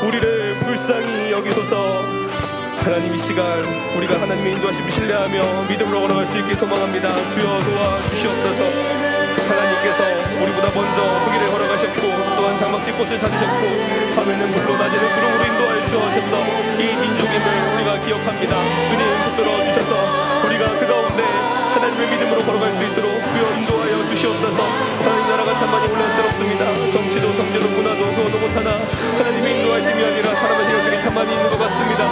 우리를 불쌍히 여기소서. 하나님, 이 시간 우리가 하나님의 인도하심을 신뢰하며 믿음으로 걸어갈 수 있게 소망합니다. 주여 도와주시옵소서. 하나님께서 우리보다 먼저 그 길을 걸어가셨고 또한 장막집 곳을 찾으셨고 밤에는 물로 낮에는 구름으로 인도하여 주셨던 이 민족임을 우리가 기억합니다. 주님 붙들어 주셔서 우리가 그 가운데 하나님의 믿음으로 걸어갈 수 있도록 주여 인도하여 주시옵소서. 하나님 나라가 참많이 혼란스럽습니다. 정치도 경제도 문화도 그것도 못하나 하나님의 인도하심이 아니라 사람의 생각들이 참많이 있는 것 같습니다.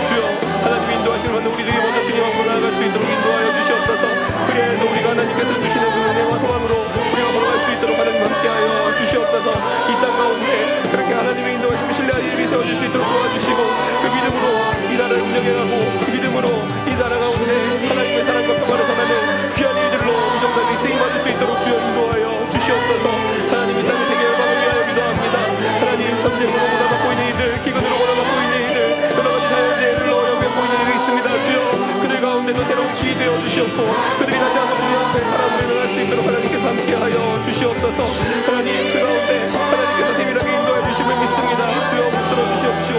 주여 하나님의 인도하심을 받는 우리들이 먼저 주님 앞으로 나아갈 수 있도록 인도하여 주시옵소서. 그래서 우리가 하나님께서 주시는 그 은혜와 소망으로 우리가 걸어갈 수 있도록 하나님 함께하여 주시옵소서. 이 땅 가운데 그렇게 하나님의 인도하심을 신뢰하여 예비 세워질 수 있도록 도와주시고 그 믿음으로 이 나라를 운영해가고 그 믿음으로 이 나라 가운데 하나님의 사랑과 평화를 전하는 귀한 일들로 우정단이 쓰임받을 수 있도록 주여 인도하여 주시옵소서. 하나님 이 땅의 세계 열방을 위하여 기도합니다. 하나님 전쟁으로 몰아받고 있는 이들, 기근으로 몰아받고 있는 이들, 여러 가지 자연재해들로 어려움에 보이는 일이 있습니다. 주여 그들 가운데도 새로운 주의 되어 주시옵고 그들이 다시 한번 주님 앞에 사람으로 일어날 수 있도록 하나님께서 함께하여 주시옵소서. 하나님 그 가운데 하나님께서 세밀하게 인도해 주심을 믿습니다. 주여 붙들어 주시옵시오.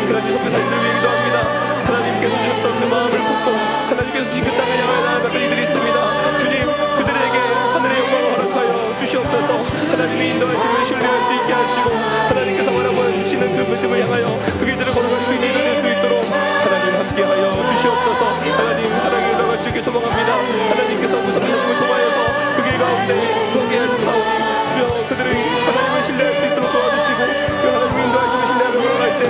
하나님 선교사님들 위해 기도합니다. 하나님께서 주셨던 그 마음을 품고 하나님께서 주신 그 땅을 향하여 나아갔던 이들이 있습니다. 주님 그들에게 하늘의 영광을 허락하여 주시옵소서. 하나님의 인도하심을 신뢰할 수 있게 하시고 하나님께서 바라보시는 그 믿음을 향하여 그 길들을 걸어갈 수 있는 이들 될 수 있도록 하나님 함께하여 주시옵소서. 하나님 사랑에 나갈 수 있게 소망합니다. 하나님께서 무섭게 복을 통하여서 그 길 가운데 함께하여 주사오니 주여 그들이 하나님을 신뢰할 수 있도록 도와주시고 그 하나님의 인도하심을 신뢰하며 걸어갈 때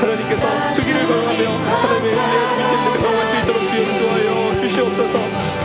하나님께서 그 길을 걸어가며 하나님의 은혜의 밑에 걸어갈 수 있도록 주여 인도하여 주시옵소서.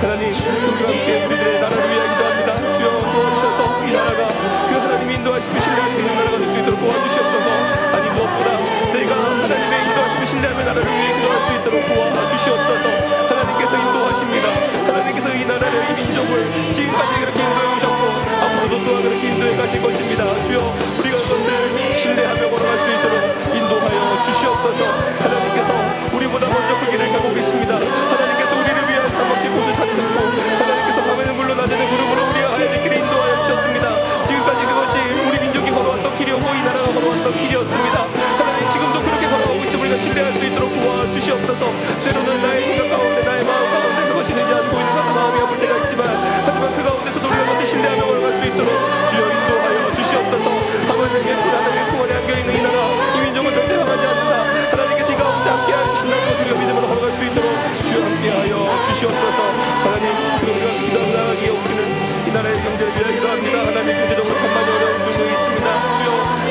하나님 우리가 함께 우리들의 나라를 위하여 기도합니다. 주여 도와주셔서 이 나라가 그 하나님의 인도하심을 신뢰할 수 있는 나라가 될 수 있도록 도와주시옵소서. 아니 무엇보다 내가 하나님의 인도하심을 신뢰하며 나라를 위해 기도할 수 있도록 도와주시옵소서. 하나님께서 인도하십니다. 하나님께서 이 나라를 이 민족을 지금까지 그렇게 인도해 오셨고 앞으로도 또한 그렇게 인도해 가실 것입니다. 주여 우리가 그것을 신뢰하며 걸어갈 수 있도록 인도하여 주시옵소서. 하나님께서 우리보다 먼저 그 길을 가고 계십니다. 하나님께서 우리를 위하여 장막집 곳을 찾으셨고 하나님께서 밤에는 물로 낮에는 구름으로 우리가 하여진 길을 인도하여 주셨습니다. 지금까지 그것이 우리 민족이 걸어왔던 길이었고 이 나라가 걸어왔던 길이었습니다. 하나님 지금도 그렇게 걸어가고 있으면 우리가 신뢰할 수 있도록 도와주시옵소서. 때로는 나의 생각 가운데 나의 마음 가운데 그것이 되지 않고 있는 것 같은 마음이 아플 때가 있지만 하지만 그 가운데서도 우리가 그것을 신뢰하며 걸어갈 수 있도록 주여 인도하여 주시옵소서. 하나님의 하나님의 풍원에 안겨있는 이 나라 이 민족은 절대 망하지 않는다. 하나님께서 이 가운데 함께하여 주신다는 것을 우리가 믿음으로 걸어갈 수 있도록 주여 함께하여 주시옵소서. 하나님 우리가 기도하며 나가기에 우리는 이 나라의 경제를 위하여 기도합니다. 하나님 경제적으로 참많이 어려운 분도 있습니다. 주여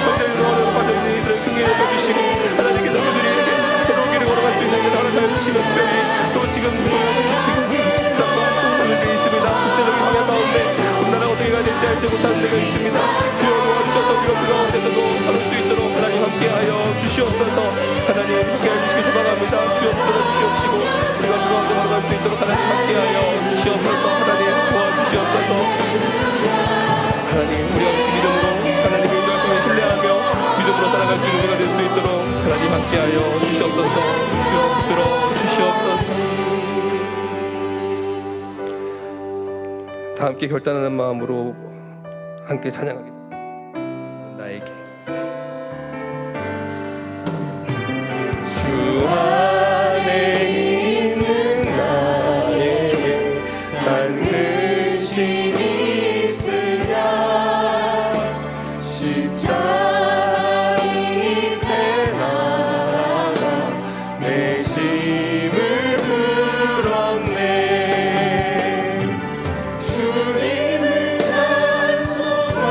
경제적으로 어려운 빠져있는 이들을 긍휼히 여겨주시고 하나님께서 그들에게 새로운 길을 걸어갈 수 있는 길 허락하여 주시며 특별히 또 지금 집단과 하는 게 있습니다. 국제적인 방향 가운데 우리나라 어떻게 가야 될지 알지 못하는 데가 있습니다. 주여 도와주셔서 우리가 그 가운데서도 서를 수 있도록 하나님 함께하여 주시옵소서. 하나님 함께하여 주시기 소망합니다. 주여 붙들어 주시옵시고 우리가 그 가운데 걸어갈 수 있도록 하나님 함께하여 주시옵소서. 하나님 도와주시옵소서. 하나님 우리가 믿음으로 하나님의 인도하심을 신뢰하며 믿음으로 살아갈 수 있는 우리가 될 수 있도록 하나님 함께하여 주시옵소서. 주여 붙들어 주시옵소서. 다 함께 결단하는 마음으로 함께 찬양하겠습니다. 나에게 주 안에 있는 나에게 난 근심이 있으랴 십자가 밑에 나아가 내 짐을 풀었네. 주님을 찬송하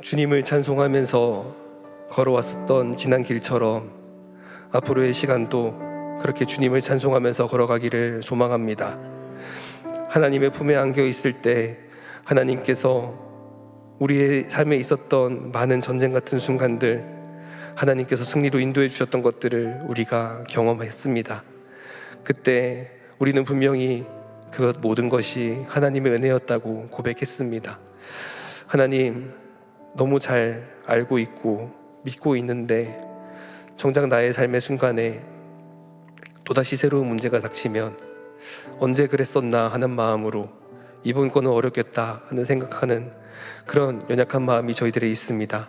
주님을 찬송하면서 걸어왔었던 지난 길처럼 앞으로의 시간도 그렇게 주님을 찬송하면서 걸어가기를 소망합니다. 하나님의 품에 안겨 있을 때 하나님께서 우리의 삶에 있었던 많은 전쟁 같은 순간들, 하나님께서 승리로 인도해 주셨던 것들을 우리가 경험했습니다. 그때 우리는 분명히 그 모든 것이 하나님의 은혜였다고 고백했습니다. 하나님, 너무 잘 알고 있고 믿고 있는데 정작 나의 삶의 순간에 또다시 새로운 문제가 닥치면 언제 그랬었나 하는 마음으로 이번 거는 어렵겠다 하는 생각하는 그런 연약한 마음이 저희들에 있습니다.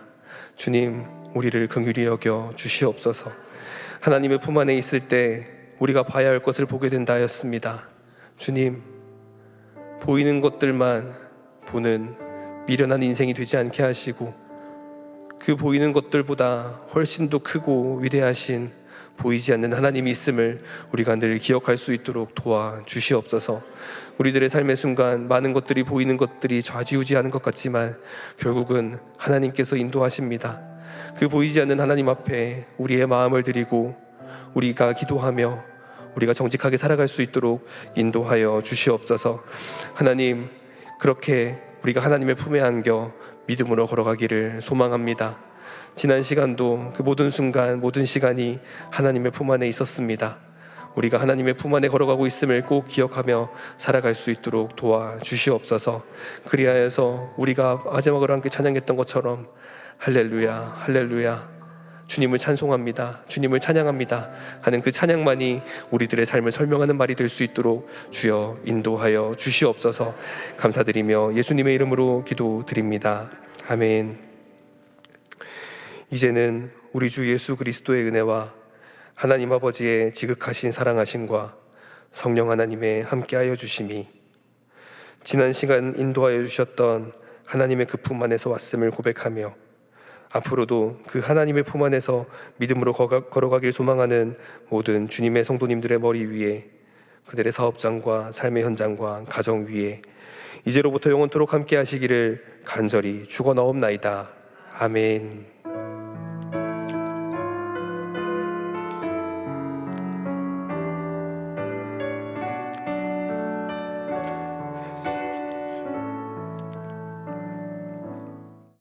주님, 우리를 긍휼히 여겨 주시옵소서. 하나님의 품 안에 있을 때 우리가 봐야 할 것을 보게 된다 하였습니다. 주님, 보이는 것들만 보는 미련한 인생이 되지 않게 하시고 그 보이는 것들보다 훨씬 더 크고 위대하신 보이지 않는 하나님이 있음을 우리가 늘 기억할 수 있도록 도와주시옵소서. 우리들의 삶의 순간 많은 것들이 보이는 것들이 좌지우지하는 것 같지만 결국은 하나님께서 인도하십니다. 그 보이지 않는 하나님 앞에 우리의 마음을 드리고 우리가 기도하며 우리가 정직하게 살아갈 수 있도록 인도하여 주시옵소서. 하나님, 그렇게 우리가 하나님의 품에 안겨 믿음으로 걸어가기를 소망합니다. 지난 시간도 그 모든 순간 모든 시간이 하나님의 품 안에 있었습니다. 우리가 하나님의 품 안에 걸어가고 있음을 꼭 기억하며 살아갈 수 있도록 도와주시옵소서. 그리하여서 우리가 마지막으로 함께 찬양했던 것처럼 할렐루야 할렐루야 주님을 찬송합니다, 주님을 찬양합니다 하는 그 찬양만이 우리들의 삶을 설명하는 말이 될 수 있도록 주여 인도하여 주시옵소서. 감사드리며 예수님의 이름으로 기도드립니다. 아멘. 이제는 우리 주 예수 그리스도의 은혜와 하나님 아버지의 지극하신 사랑하심과 성령 하나님의 함께하여 주심이 지난 시간 인도하여 주셨던 하나님의 그 품 안에서 왔음을 고백하며 앞으로도 그 하나님의 품 안에서 믿음으로 걸어가길 소망하는 모든 주님의 성도님들의 머리 위에, 그들의 사업장과 삶의 현장과 가정 위에 이제로부터 영원토록 함께 하시기를 간절히 축원하옵나이다. 아멘.